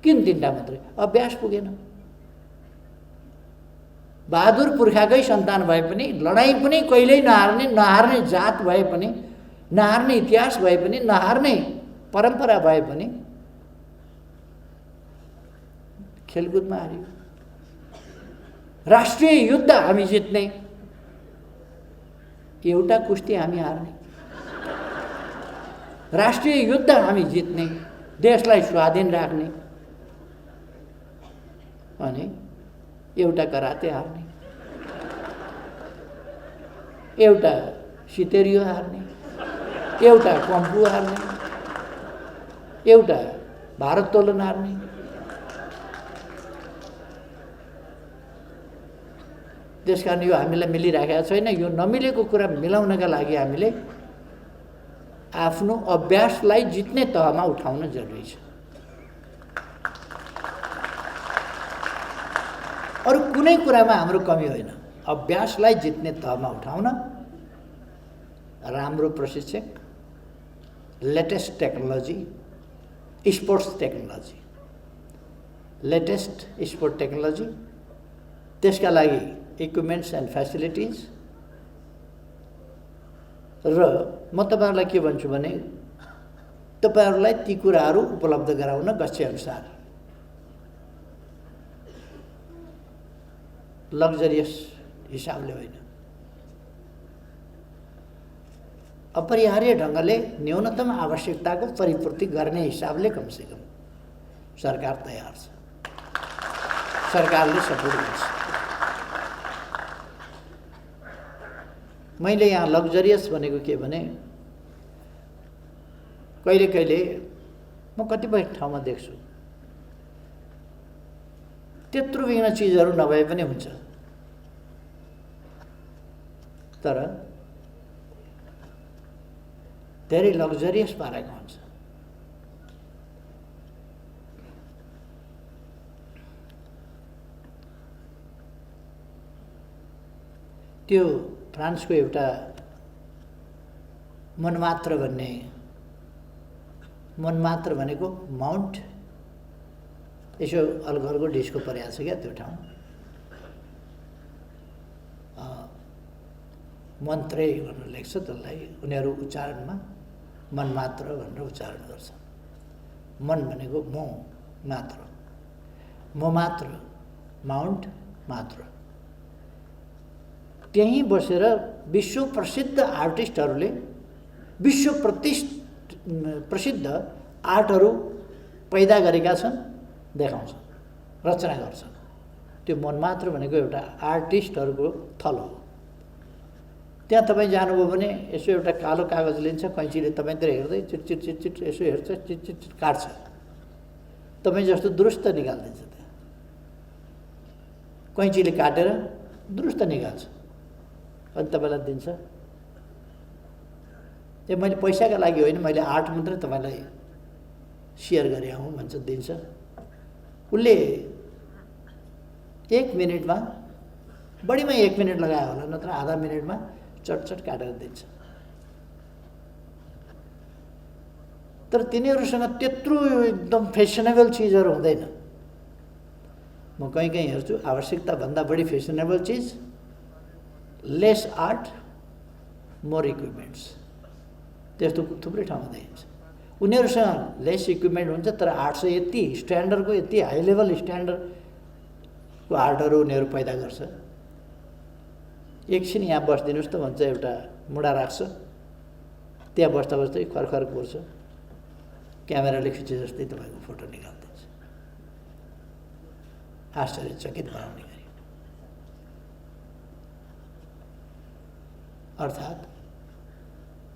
किन 3टा मात्रै? अभ्यास पुगेन। बहादुर पुर्खाकै सन्तान भए पनि, लडाइँ पनि कहिल्यै नहार्ने, नहार्ने जात भए पनि, नहार्ने इतिहास भए पनि, नहार्ने परम्परा भए पनि खेलकुदमा हार्यो। राष्ट्रिय युद्ध हामी जित्ने, एउटा कुस्ती हामी हार्ने। राष्ट्रिय युद्ध हामी जित्ने, देशलाई स्वाधीन राख्ने, अनि एउटा कराते हार्ने, एउटा सितेरियो हार्ने, एउटा कम्पू हार्ने, एउटा भारोत्तोलन हार्ने। त्यस कारण यो हामीलाई मिलिरहेको छैन। यो नमिलेको कुरा मिलाउनका लागि हामीले आफ्नो अभ्यासलाई जित्ने तहमा उठाउन जरुरी छ। अरू कुनै कुरामा हाम्रो कमी होइन। अभ्यासलाई जित्ने तहमा उठाउन राम्रो प्रशिक्षक, latest technology, sports technology, latest sport technology, त्यसका लागि इक्विपमेन्ट्स एन्ड फेसिलिटिज। र म तपाईहरुलाई के भन्छु भने तपाईहरुलाई ती कुराहरू उपलब्ध गराउन गच्छेअनुसार लग्जरियस हिसाबले होइन, अपरिहार्य ढङ्गले न्यूनतम आवश्यकताको परिपूर्ति गर्ने हिसाबले कमसेकम सरकार तयार छ, सरकारले सपोर्ट गर्छ। मैले यहाँ लग्जरियस भनेको के भने कहिले कहिले म कतिपय ठाउँमा देख्छु त्यत्रो बिना चिजहरू नभए पनि हुन्छ, तर धेरै लग्जरियस पारेको हुन्छ। त्यो फ्रान्सको एउटा मनमात्र भनेको माउन्ट यसो अलगरको डिस्को परेको छ क्या त्यो ठाउँ। मन्त्रै भनेर लेख्छ, त्यसलाई उनीहरू उच्चारणमा मन मात्र भनेर उच्चारण गर्छ। मन भनेको म मात्र, म मात्र, माउन्ट मात्र। त्यहीँ बसेर विश्व प्रसिद्ध आर्टिस्टहरूले विश्व प्रसिद्ध आर्टहरू पैदा गरेका छन्, देखाउँछन्, रचना गर्छन्। त्यो मन मात्र भनेको एउटा आर्टिस्टहरूको थलो हो। त्यहाँ तपाईँ जानुभयो भने यसो एउटा कालो कागज लिन्छ, कैँचीले तपाईँतिर हेर्दै चिट चिट चिट चिट यसो हेर्छ, चिट चिट चिट काट्छ, तपाईँ जस्तो दुरुस्त निकालिदिन्छ। त्यहाँ कैँचीले काटेर दुरुस्त निकाल्छ अनि तपाईँलाई दिन्छ। त्यो मैले पैसाका लागि होइन, मैले आर्ट मात्रै तपाईँलाई सेयर गरे हौँ भन्छ, दिन्छ। उसले 1 मिनटमा, बढीमा 1 मिनट लगायो होला, नत्र आधा मिनटमा चटचट काटेर दिन्छ। तर तिनीहरूसँग त्यत्रो एकदम फेसनेबल चिजहरू हुँदैन। म कहीँ कहीँ हेर्छु आवश्यकताभन्दा बढी फेसनेबल चिज, लेस आर्ट मोर इक्विपमेन्ट्स, त्यस्तो थुप्रै ठाउँमा देखिन्छ। उनीहरूसँग लेस इक्विपमेन्ट हुन्छ तर आर्ट चाहिँ यति स्ट्यान्डर्डको, यति हाई लेभल स्ट्यान्डर्डको आर्टहरू उनीहरू पैदा गर्छ। एकछिन यहाँ बसिदिनुहोस् त भन्छ, एउटा मुढा राख्छ, त्यहाँ बस्दा बस्दै खरखर पर्छ, क्यामेराले खिचे जस्तै तपाईँको फोटो निकालिदिन्छ, आश्चर्यचकित बनाउने गरी। अर्थात्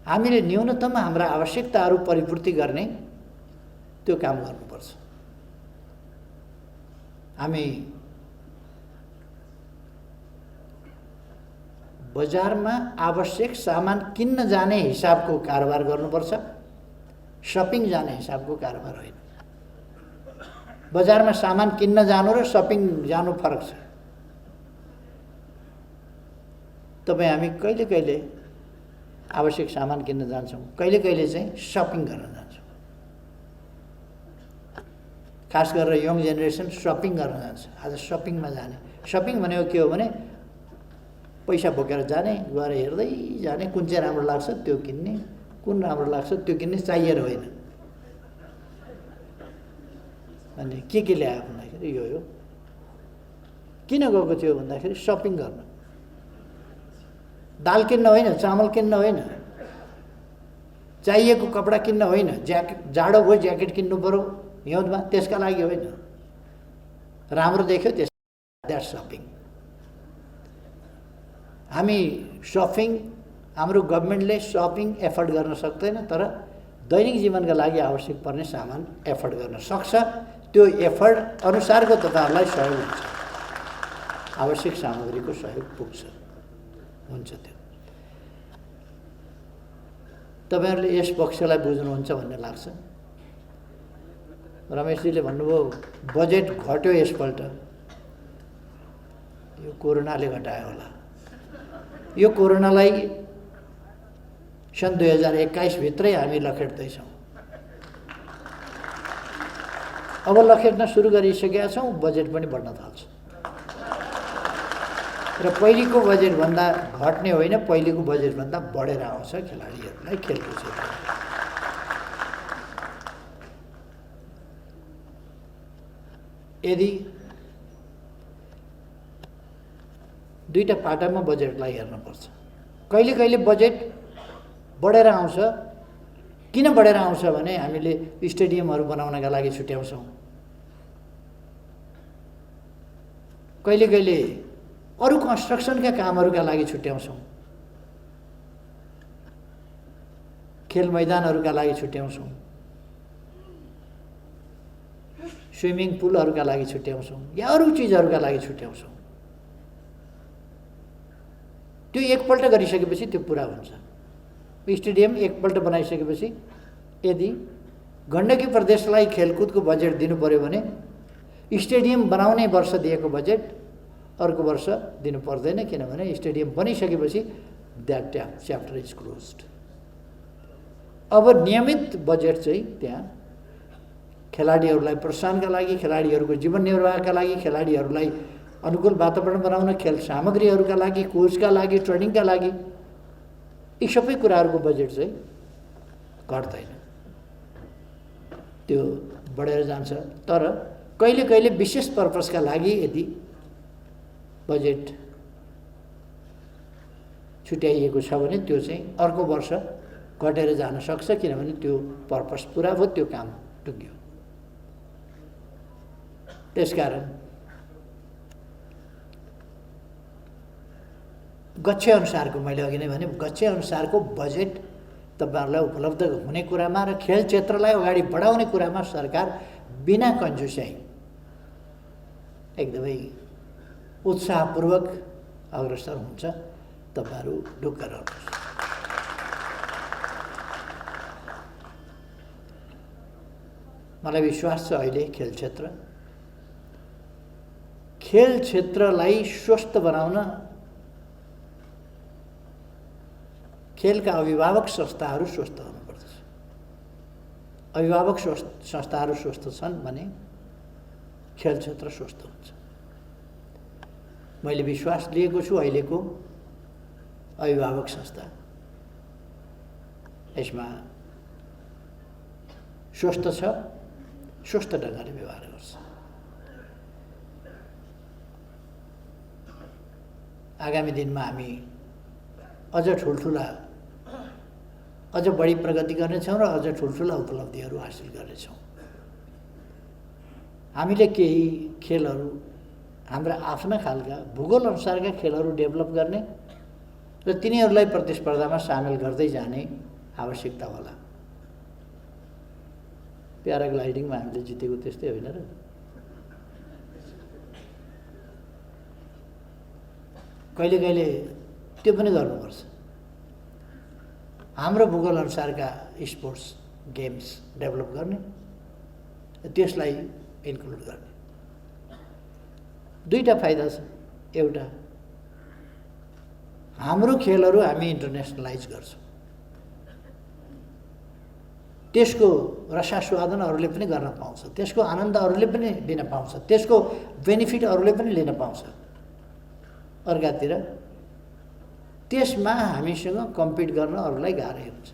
हामीले न्यूनतम हाम्रा आवश्यकताहरू परिपूर्ति गर्ने त्यो काम गर्नुपर्छ। हामी बजारमा आवश्यक सामान किन्न जाने हिसाबको कारोबार गर्नुपर्छ, सपिङ जाने हिसाबको कारोबार होइन। बजारमा सामान किन्न जानु र सपिङ जानु फरक छ। तपाईँ हामी कहिले कहिले आवश्यक सामान किन्न जान्छौँ, कहिले कहिले चाहिँ सपिङ गर्न जान्छौँ। खास गरेर यङ जेनेरेसन सपिङ गर्न जान्छ। आज सपिङमा जाने, सपिङ भनेको के हो भने पैसा बोकेर जाने, गएर हेर्दै जाने, कुन चाहिँ राम्रो लाग्छ त्यो किन्ने, कुन राम्रो लाग्छ त्यो किन्ने, चाहिएर होइन। अनि के ल्यायो भन्दाखेरि यो किन गएको थियो भन्दाखेरि सपिङ गर्न, दाल किन्न होइन, चामल किन्न होइन, चाहिएको कपडा किन्न होइन, ज्याकेट जाडो भयो ज्याकेट किन्नु पऱ्यो हिउँदमा, त्यसका लागि होइन, राम्रो देख्यो त्यस, द्याट्स सपिङ। हामी सपिङ, हाम्रो गभर्मेन्टले सपिङ एफोर्ड गर्न सक्दैन, तर दैनिक जीवनका लागि आवश्यक पर्ने सामान एफोर्ड गर्न सक्छ। त्यो एफोर्ड अनुसारको तपाईँहरूलाई सहयोग हुन्छ, आवश्यक सामग्रीको सहयोग पुग्छ, हुन्छ। त्यो तपाईँहरूले यस पक्षलाई बुझ्नुहुन्छ भन्ने लाग्छ। रमेशजीले भन्नुभयो बजेट घट्यो यसपल्ट, यो कोरोनाले घटायो होला। यो कोरोनालाई सन् 2021 भित्रै हामी लखेट्दैछौँ। अब लखेट्न सुरु गरिसकेका छौँ, बजेट पनि बढ्न थाल्छ। र पहिलेको बजेटभन्दा घट्ने होइन, पहिलेको बजेटभन्दा बढेर आउँछ खेलाडीहरूलाई खेलको क्षेत्रमा। यदि दुईटा पाटामा बजेटलाई हेर्नुपर्छ। कहिले कहिले बजेट बढेर आउँछ। किन बढेर आउँछ भने हामीले स्टेडियमहरू बनाउनका लागि छुट्याउँछौँ, कहिले कहिले अरू कन्स्ट्रक्सनका कामहरूका लागि छुट्याउँछौँ, खेल मैदानहरूका लागि छुट्याउँछौँ, स्विमिङ पुलहरूका लागि छुट्याउँछौँ, या अरू चिजहरूका लागि छुट्याउँछौँ। त्यो एकपल्ट गरिसकेपछि त्यो पुरा हुन्छ। स्टेडियम एकपल्ट बनाइसकेपछि यदि गण्डकी प्रदेशलाई खेलकुदको बजेट दिनु पर्यो भने स्टेडियम बनाउने वर्ष दिएको बजेट अर्को वर्ष दिनु पर्दैन, किनभने स्टेडियम बनिसकेपछि द्याट च्याप्टर इज क्लोज्ड। अब नियमित बजेट चाहिँ त्यहाँ खेलाडीहरूलाई प्रोत्साहनका लागि, खेलाडीहरूको जीवन निर्वाहका लागि, खेलाडीहरूलाई अनुकूल वातावरण बनाउन, खेल सामग्रीहरूका लागि, कोचका लागि, ट्रेनिङका लागि यी सबै कुराहरूको बजेट चाहिँ घट्दैन, त्यो बढेर जान्छ। तर कहिले कहिले विशेष पर्पसका लागि यदि बजेट छुट्याइएको छ भने त्यो चाहिँ अर्को वर्ष घटेर जान सक्छ, किनभने त्यो पर्पस पुरा भयो, त्यो काम टुङ्ग्यो। त्यसकारण गच्छे अनुसारको, मैले अघि नै भने गच्छे अनुसारको बजेट तपाईँहरूलाई उपलब्ध हुने कुरामा र खेल क्षेत्रलाई अगाडि बढाउने कुरामा सरकार बिना कन्जुस्याइ एकदमै उत्साहपूर्वक अग्रसर हुन्छ। तपाईँहरू ढुक्क रहनुहोस्। मलाई विश्वास छ अहिले खेल क्षेत्रलाई स्वस्थ बनाउन खेलका अभिभावक संस्थाहरू स्वस्थ हुनुपर्दछ। अभिभावक संस्थाहरू स्वस्थ छन् भने खेल क्षेत्र स्वस्थ हुन्छ। मैले विश्वास लिएको छु अहिलेको अभिभावक संस्था यसमा स्वस्थ छ, स्वस्थ ढङ्गले व्यवहार गर्छ। आगामी दिनमा हामी अझ ठुल्ठुला, अझ बढी प्रगति गर्नेछौँ र अझ ठुल्ठुला उपलब्धिहरू हासिल गर्नेछौँ। हामीले केही खेलहरू हाम्रा आफ्ना खालका भूगोल अनुसारका खेलहरू डेभलप गर्ने र तिनीहरूलाई प्रतिस्पर्धामा सामेल गर्दै जाने आवश्यकता होला। प्याराग्लाइडिङमा हामीले जितेको त्यस्तै होइन र? कहिले कहिले त्यो पनि गर्नुपर्छ। हाम्रो भूगोल अनुसारका स्पोर्ट्स गेम्स डेभलप गर्ने, त्यसलाई इन्क्लुड गर्ने। दुईटा फाइदा छ। एउटा, हाम्रो खेलहरू हामी इन्टरनेसनलाइज गर्छौँ, त्यसको रसास्वादन अरूले पनि गर्न पाउँछ, त्यसको आनन्द अरूले पनि लिन पाउँछ, त्यसको बेनिफिट अरूले पनि लिन पाउँछ। अर्कातिर त्यसमा हामीसँग कम्पिट गर्न अरूलाई गाह्रै हुन्छ।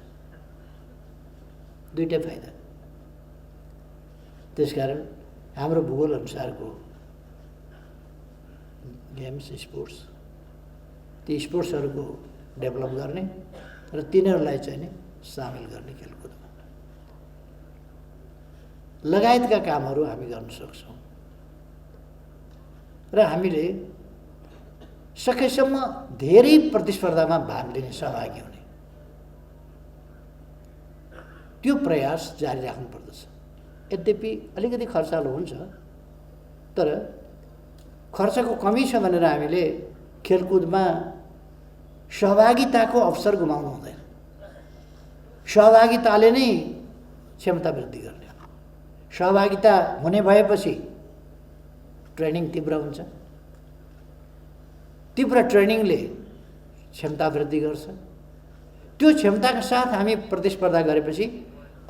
दुईटै फाइदा। त्यसकारण हाम्रो भूगोल अनुसारको गेम्स, स्पोर्ट्स, ती स्पोर्ट्सहरूको डेभलप गर्ने र तिनीहरूलाई चाहिँ नि सामेल गर्ने खेलकुदमा लगायतका कामहरू हामी गर्न सक्छौँ। र हामीले सकेसम्म धेरै प्रतिस्पर्धामा भाग लिने, सहभागी हुने त्यो प्रयास जारी राख्नुपर्दछ। यद्यपि अलिकति खर्चालो हुन्छ, तर खर्चको कमी छ भनेर हामीले खेलकुदमा सहभागिताको अवसर गुमाउनु हुँदैन। सहभागिताले नै क्षमता वृद्धि गर्ने हो। सहभागिता हुने भएपछि ट्रेनिङ तीव्र हुन्छ। तीव्र ट्रेनिङले क्षमता वृद्धि गर्छ। त्यो क्षमताका साथ हामी प्रतिस्पर्धा गरेपछि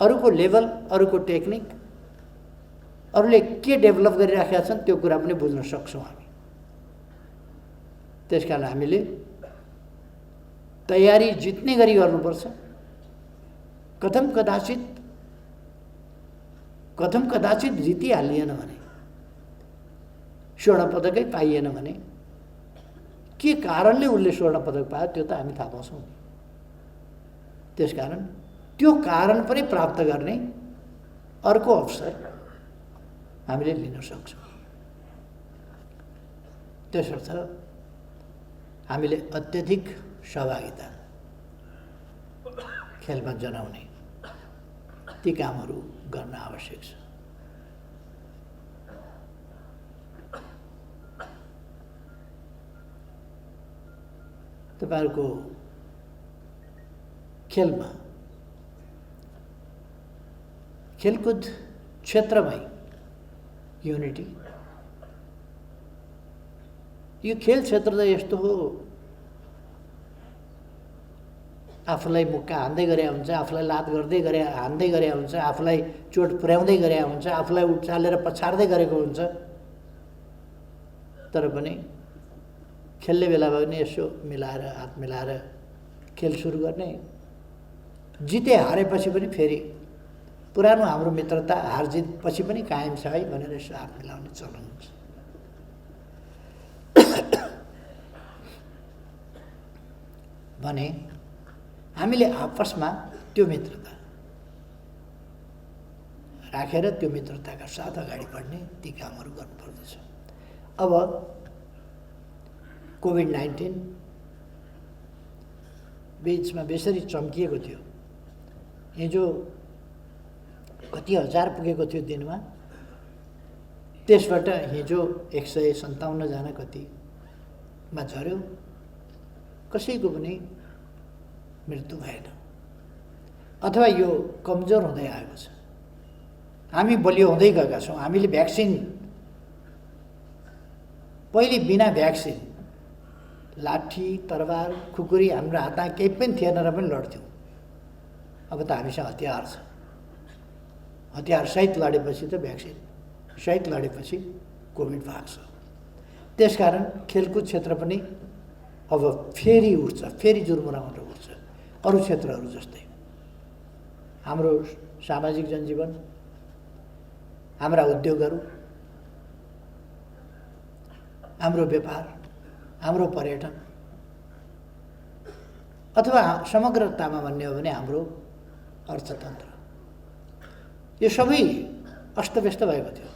अरूको लेभल, अरूको टेक्निक, अरूले के डेभलप गरिराखेका छन् त्यो कुरा पनि बुझ्न सक्छौँ हामी। त्यसकारण हामीले तयारी जित्ने गरी गर्नुपर्छ। कथम कदाचित जितिहालिएन भने, स्वर्ण पदकै पाइएन भने के कारणले उसले स्वर्ण पदक पायो त्यो त हामी थाहा पाउँछौँ। त्यसकारण त्यो कारण पनि प्राप्त गर्ने अर्को अवसर हामीले लिन सक्छौँ। त्यसर्थ हामीले अत्यधिक सहभागिता खेलमा जनाउने ती कामहरू गर्न आवश्यक छ। तपाईँहरूको खेलमा, खेलकुद क्षेत्रमै युनिटी, यो खेल क्षेत्र त यस्तो हो, आफूलाई मुक्का हान्दै गरे हुन्छ, आफूलाई लात गर्दै गरे हान्दै गरे हुन्छ, आफूलाई चोट पुर्याउँदै गरे हुन्छ, आफूलाई उचालेर पछार्दै गरेको हुन्छ। तर पनि खेल्ने बेलामा पनि यसो मिलाएर, हात मिलाएर खेल सुरु गर्ने, जिते हारेपछि पनि फेरि पुरानो हाम्रो मित्रता हार जितपछि पनि कायम छ है भनेर साथ मिलाउने चलन हुन्छ। भने हामीले आपसमा त्यो मित्रता राखेर त्यो मित्रताका साथ अगाडि बढ्ने ती कामहरू गर्नुपर्दछ। अब कोभिड-19 बीचमा बेसरी चम्किएको थियो। हिजो कति हजार पुगेको थियो दिनमा, त्यसबाट हिजो 157 जना कतिमा झऱ्यो। कसैको पनि मृत्यु भएन अथवा यो कमजोर हुँदै आएको छ। हामी बलियो हुँदै गएका छौँ। हामीले भ्याक्सिन पहिले बिना भ्याक्सिन लाठी तरबार खुकुरी हाम्रो हातमा केही पनि थिएन र पनि लड्थ्यौँ। अब त हामीसँग हतियार छ। हतियार सहित लडेपछि त भ्याक्सिन सहित लडेपछि कोभिड भाग्छ। त्यसकारण खेलकुद क्षेत्र पनि अब फेरि उठ्छ, फेरि जुर्मुराबाट उठ्छ। अरू क्षेत्रहरू जस्तै हाम्रो सामाजिक जनजीवन, हाम्रा उद्योगहरू, हाम्रो व्यापार, हाम्रो पर्यटन अथवा समग्रतामा भन्ने हो भने हाम्रो अर्थतन्त्र, यो सबै अस्तव्यस्त भएको थियो।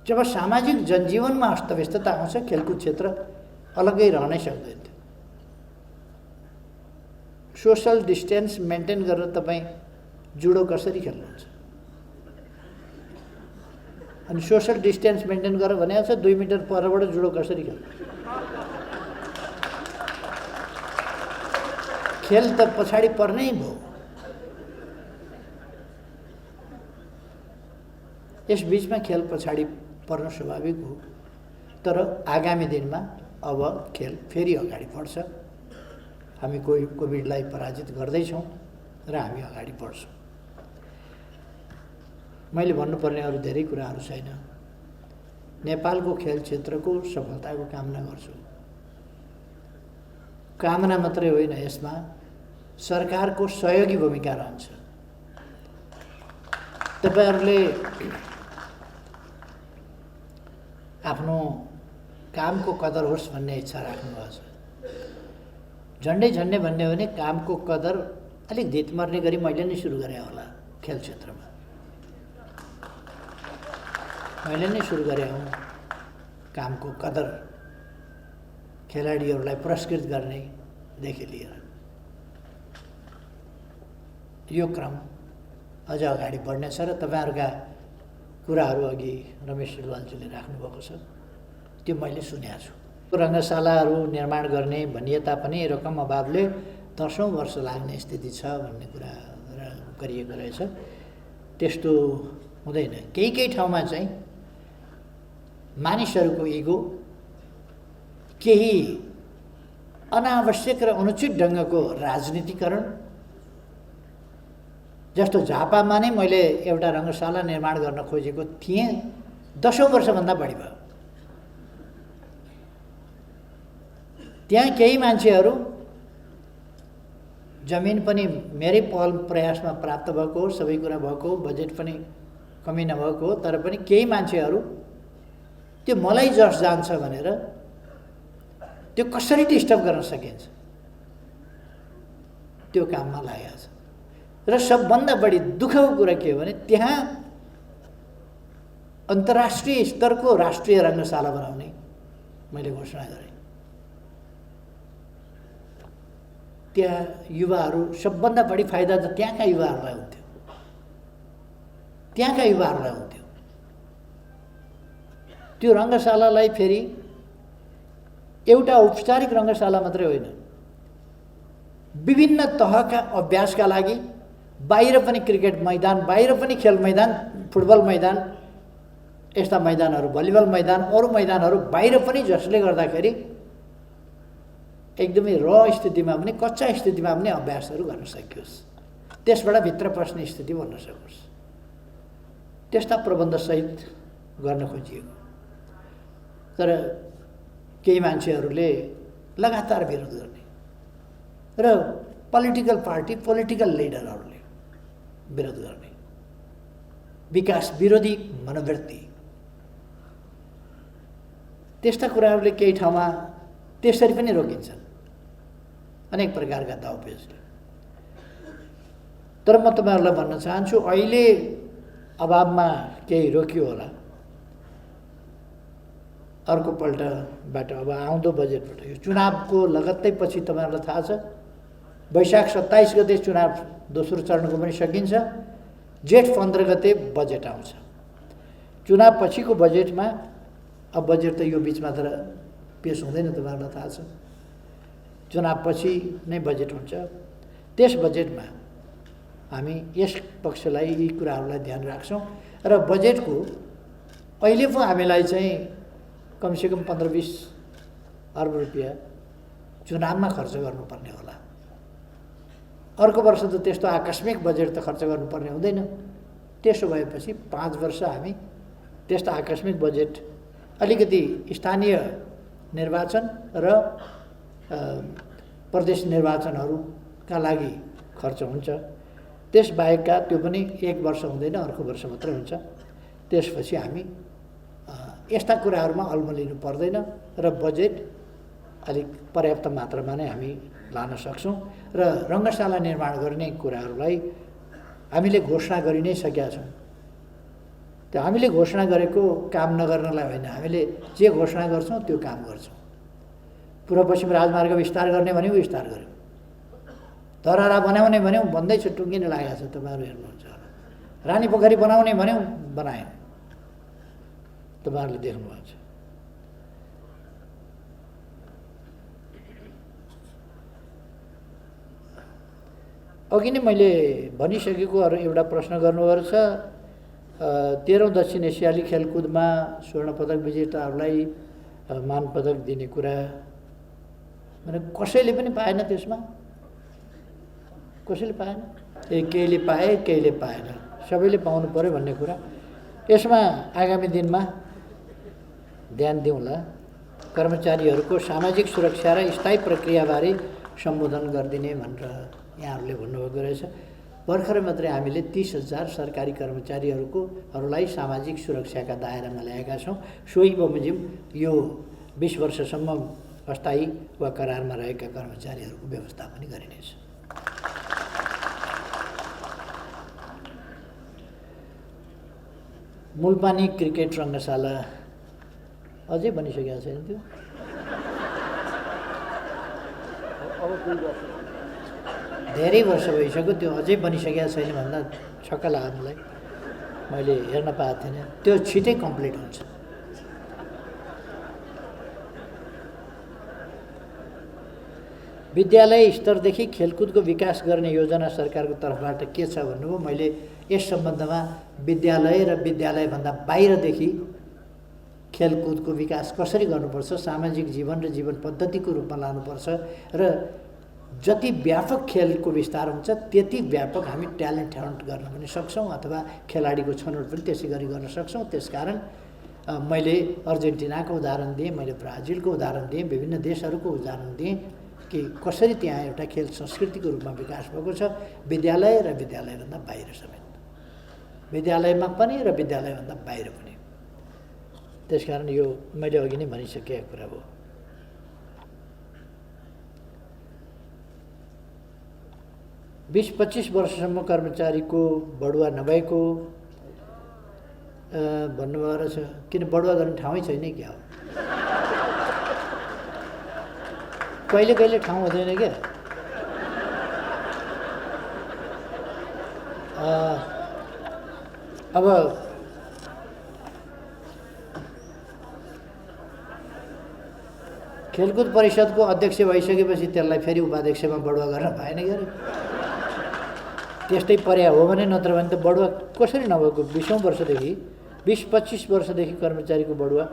जब सामाजिक जनजीवनमा अस्तव्यस्तता आउँछ, खेलकुद क्षेत्र अलग्गै रहनै सक्दैन थियो। सोसल डिस्टेन्स मेन्टेन गरेर तपाईँ जुडो कसरी खेल्नुहुन्छ? अनि सोसल डिस्टेन्स मेन्टेन गरेर भने छ 2 मिटर परबाट जुडो कसरी खेल्नु? खेल त पछाडि पर्नै भयो। यस बीचमा खेल पछाडि पर्न स्वाभाविक हो, तर आगामी दिनमा अब खेल फेरि अगाडि बढ्छ। हामी कोभिडलाई पराजित गर्दैछौँ र हामी अगाडि बढ्छौँ। मैले भन्नुपर्ने अरू धेरै कुराहरू छैन। नेपालको खेल क्षेत्रको सफलताको कामना गर्छु। कामना मात्रै होइन, यसमा सरकारको सहयोगी भूमिका रहन्छ। तपाईहरूले आफ्नो कामको कदर होस् भन्ने इच्छा राख्नुभएको छ। झन्डै भन्ने हो भने कामको कदर अलिक धित मर्ने गरी मैले नै सुरु गरेँ होला। खेल क्षेत्रमा मैले नै सुरु गरेँ हुँ कामको कदर, खेलाडीहरूलाई पुरस्कृत गर्नेदेखि लिएर यो क्रम अझ अगाडि बढ्नेछ र तपाईँहरूका कुराहरू अघि रमेश सिलवालजीले राख्नुभएको छ, त्यो मैले सुनेको छु। रङ्गशालाहरू निर्माण गर्ने भनिए तापनि रकम अभावले 10औं वर्ष लाग्ने स्थिति छ भन्ने कुरा गरिएको रहेछ। त्यस्तो हुँदैन। केही ठाउँमा चाहिँ मानिसहरूको इगो, केही अनावश्यक र अनुचित ढङ्गको राजनीतिकरण, जस्तो झापामा नै मैले एउटा रङ्गशाला निर्माण गर्न खोजेको थिएँ, 10औं वर्षभन्दा बढी भयो। त्यहाँ केही मान्छेहरू, जमिन पनि मेरै पहल प्रयासमा प्राप्त भएको हो, सबै कुरा भएको हो, बजेट पनि कमी नभएको हो, तर पनि केही मान्छेहरू त्यो मलाई जस जान्छ भनेर त्यो कसरी डिस्टर्ब गर्न सकिन्छ त्यो काममा लागेको छ। र सबभन्दा बढी दुःखको कुरा के हो भने त्यहाँ अन्तर्राष्ट्रिय स्तरको राष्ट्रिय रङ्गशाला बनाउने मैले घोषणा गरेँ। त्यहाँ युवाहरू, सबभन्दा बढी फाइदा त त्यहाँका युवाहरूलाई हुन्थ्यो, त्यहाँका युवाहरूलाई हुन्थ्यो। त्यो रङ्गशालालाई फेरि एउटा औपचारिक रङ्गशाला मात्रै होइन, विभिन्न तहका अभ्यासका लागि बाहिर पनि क्रिकेट मैदान, बाहिर पनि खेल मैदान, फुटबल मैदान, यस्ता मैदानहरू, भलिबल मैदान, अरू मैदानहरू बाहिर पनि, जसले गर्दाखेरि एकदमै र स्थितिमा पनि, कच्चा स्थितिमा पनि अभ्यासहरू गर्न सकियोस्, त्यसबाट भित्र पस्ने स्थिति बन्न सकोस्, त्यस्ता प्रबन्धसहित गर्न खोजिएको। तर केही मान्छेहरूले लगातार विरोध गर्ने, र पोलिटिकल पार्टी पोलिटिकल लिडरहरूले विरोध गर्ने विकास विरोधी मनोवृत्ति त्यस्ता कुराहरूले केही ठाउँमा त्यसरी पनि रोकिन्छन् अनेक प्रकारका दाउपेचले। तर म तपाईँहरूलाई भन्न चाहन्छु अहिले अभावमा केही रोकियो होला, अर्कोपल्टबाट अब आउँदो बजेटबाट यो चुनावको लगत्तै पछि तपाईँहरूलाई थाहा छ वैशाख 27 गते चुनाव दोस्रो चरणको पनि सकिन्छ, जेठ 15 गते बजेट आउँछ। चुनाव पछिको बजेटमा अब बजेट त यो बिचमा त पेश हुँदैन, तपाईँहरूलाई थाहा छ, चुनाव पछि नै बजेट हुन्छ। त्यस बजेटमा हामी यस पक्षलाई यी कुराहरूलाई ध्यान राख्छौँ र बजेटको अहिले पो हामीलाई चाहिँ कमसेकम 15-20 अर्ब रुपियाँ चुनावमा खर्च गर्नुपर्ने होला। अर्को वर्ष त त्यस्तो आकस्मिक बजेट त खर्च गर्नुपर्ने हुँदैन। त्यसो भएपछि 5 वर्ष हामी त्यस्तो आकस्मिक बजेट अलिकति स्थानीय निर्वाचन र प्रदेश निर्वाचनहरूका लागि खर्च हुन्छ। त्यसबाहेकका त्यो पनि 1 वर्ष हुँदैन, अर्को वर्ष मात्रै हुन्छ। त्यसपछि हामी यस्ता कुराहरूमा अल्मलिनु पर्दैन र बजेट अलिक पर्याप्त मात्रामा नै हामी लान सक्छौँ र रङ्गशाला निर्माण गर्ने कुराहरूलाई हामीले घोषणा गरि नै सकेका छौँ। त्यो हामीले घोषणा गरेको काम नगर्नलाई होइन, हामीले जे घोषणा गर्छौँ त्यो काम गर्छौँ। पूर्व पश्चिम राजमार्ग विस्तार गर्ने भन्यौँ, विस्तार गऱ्यौँ। धरहरा बनाउने भन्यौँ, भन्दैछु टुङ्गिन लागेको छ, तपाईँहरू हेर्नुहुन्छ होला। रानी पोखरी बनाउने भन्यौँ, बनायौँ, तपाईँहरूले देख्नुभएको छ। अघि नै मैले भनिसकेको अरू एउटा प्रश्न गर्नुभएको छ। 13औं दक्षिण एसियाली खेलकुदमा स्वर्ण पदक विजेताहरूलाई मान पदक दिने कुरा भने कसैले पनि पाएन, त्यसमा कसैले पाएन। केहीले पाए, केहीले पाएन, सबैले पाउनु पर्यो भन्ने कुरा। यसमा आगामी दिनमा ध्यान दिउँला। कर्मचारीहरूको सामाजिक सुरक्षा र स्थायी प्रक्रियाबारे सम्बोधन गरिदिने भनेर यहाँहरूले भन्नुभएको रहेछ। भर्खरै मात्रै हामीले 30,000 सरकारी कर्मचारीहरूलाई सामाजिक सुरक्षाका दायरामा ल्याएका छौँ। सोही बमोजिम यो 20 वर्षसम्म अस्थायी वा करारमा रहेका कर्मचारीहरूको व्यवस्था पनि गरिनेछ। मूलपानी क्रिकेट रङ्गशाला अझै बनिसकेको छैन, त्यो धेरै वर्ष भइसक्यो, त्यो अझै बनिसकेको छैन भन्दा छक्क लाग्यो मलाई। मैले हेर्न पाएको थिइनँ, त्यो छिटै कम्प्लिट हुन्छ। विद्यालय स्तरदेखि खेलकुदको विकास गर्ने योजना सरकारको तर्फबाट के छ भन्नुभयो। मैले यस सम्बन्धमा विद्यालय र विद्यालयभन्दा बाहिरदेखि खेलकुदको विकास कसरी गर्नुपर्छ, सामाजिक जीवन र जीवन पद्धतिको रूपमा लानुपर्छ र जति व्यापक खेलको विस्तार हुन्छ त्यति व्यापक हामी ट्यालेन्ट हन्ट गर्न पनि सक्छौँ अथवा खेलाडीको छनौट पनि त्यसै गरी गर्न सक्छौँ। त्यसकारण मैले अर्जेन्टिनाको उदाहरण दिएँ, मैले ब्राजिलको उदाहरण दिएँ, विभिन्न देशहरूको उदाहरण दिएँ कि कसरी त्यहाँ एउटा खेल संस्कृतिको रूपमा विकास भएको छ, विद्यालय र विद्यालयभन्दा बाहिर समेत, विद्यालयमा पनि र विद्यालयभन्दा बाहिर पनि। त्यसकारण यो मैले अघि नै भनिसकेको कुरा हो। बिस 25 वर्षसम्म कर्मचारीको बढुवा नभएको भन्नुभएको रहेछ। किन बढुवा गर्ने ठाउँै छैन क्या हो, कहिले कहिले ठाउँ हुँदैन क्या। अब खेलकुद परिषदको अध्यक्ष भइसकेपछि त्यसलाई फेरि उपाध्यक्षमा बढुवा गर्न भएन क्या। त्यस्तै पर्या हो भने, नत्र भने त बढुवा कसरी नभएको। 20औं वर्षदेखि 20-25 वर्षदेखि कर्मचारीको बढुवा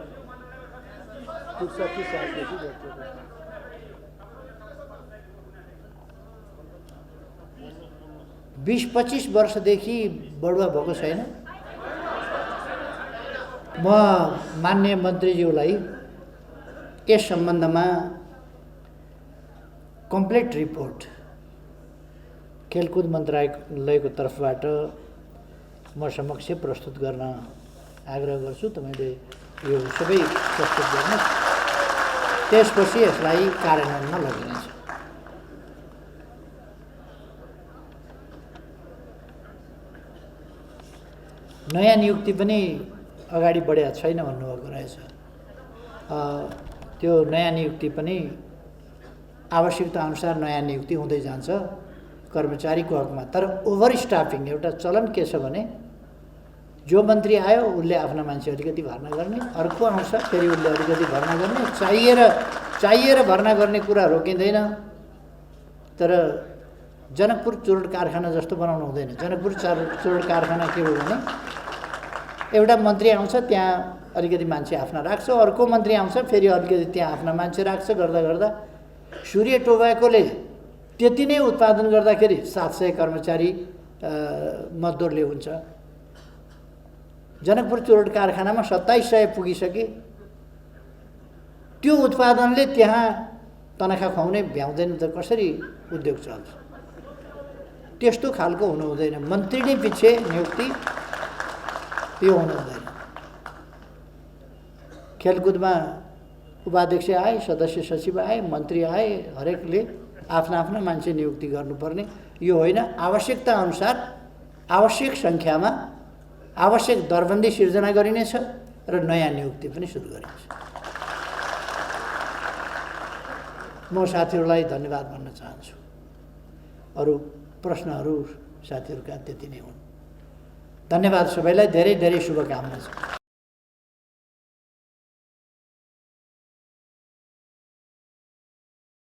20-25 वर्षदेखि बढुवा भएको छैन। म माननीय मन्त्रीज्यूलाई यस सम्बन्धमा कम्प्लिट रिपोर्ट खेलकुद मन्त्रालयको तर्फबाट म समक्ष प्रस्तुत गर्न आग्रह गर्छु। तपाईँले यो सबै प्रस्तुत गर्नुहोस्, त्यसपछि यसलाई कार्यान्वयनमा लगिनेछ। नयाँ नियुक्ति पनि अगाडि बढेको छैन भन्नुभएको रहेछ। त्यो नयाँ नियुक्ति पनि आवश्यकता अनुसार नयाँ नियुक्ति हुँदै जान्छ कर्मचारीको हकमा। तर ओभर स्टाफिङ एउटा चलन के छ भने जो मन्त्री आयो उसले आफ्ना मान्छे अलिकति भर्ना गर्ने, अर्को आउँछ फेरि उसले अलिकति भर्ना गर्ने, चाहिएर भर्ना गर्ने कुरा रोकिँदैन। तर जनकपुर चुरोट कारखाना जस्तो बनाउनु हुँदैन। जनकपुर चुरोट कारखाना के हो भने एउटा मन्त्री आउँछ त्यहाँ अलिकति मान्छे आफ्ना राख्छ, अर्को मन्त्री आउँछ फेरि अलिकति त्यहाँ आफ्ना मान्छे राख्छ, गर्दा गर्दा सूर्य टोबाकोले त्यति नै उत्पादन गर्दाखेरि 700 कर्मचारी मजदुरले हुन्छ। जनकपुर चुरोट कारखानामा 2700 पुगिसके। त्यो उत्पादनले त्यहाँ तनखा खुवाउने भ्याउँदैन त कसरी उद्योग चल्छ? त्यस्तो खालको हुनु हुँदैन। मन्त्री नै पछि नियुक्ति यो हुनु हुँदैन। खेलकुदमा उपाध्यक्ष आए, सदस्य सचिव आए, मन्त्री आए, हरेकले आफ्ना आफ्ना मान्छे नियुक्ति गर्नुपर्ने यो होइन। आवश्यकता अनुसार आवश्यक सङ्ख्यामा आवश्यक दरबन्दी सिर्जना गरिनेछ र नयाँ नियुक्ति पनि सुरु गरिनेछ। म साथीहरूलाई धन्यवाद भन्न चाहन्छु। अरू प्रश्नहरू साथीहरूका त्यति नै हुन्। धन्यवाद सबैलाई, धेरै धेरै शुभकामना छ।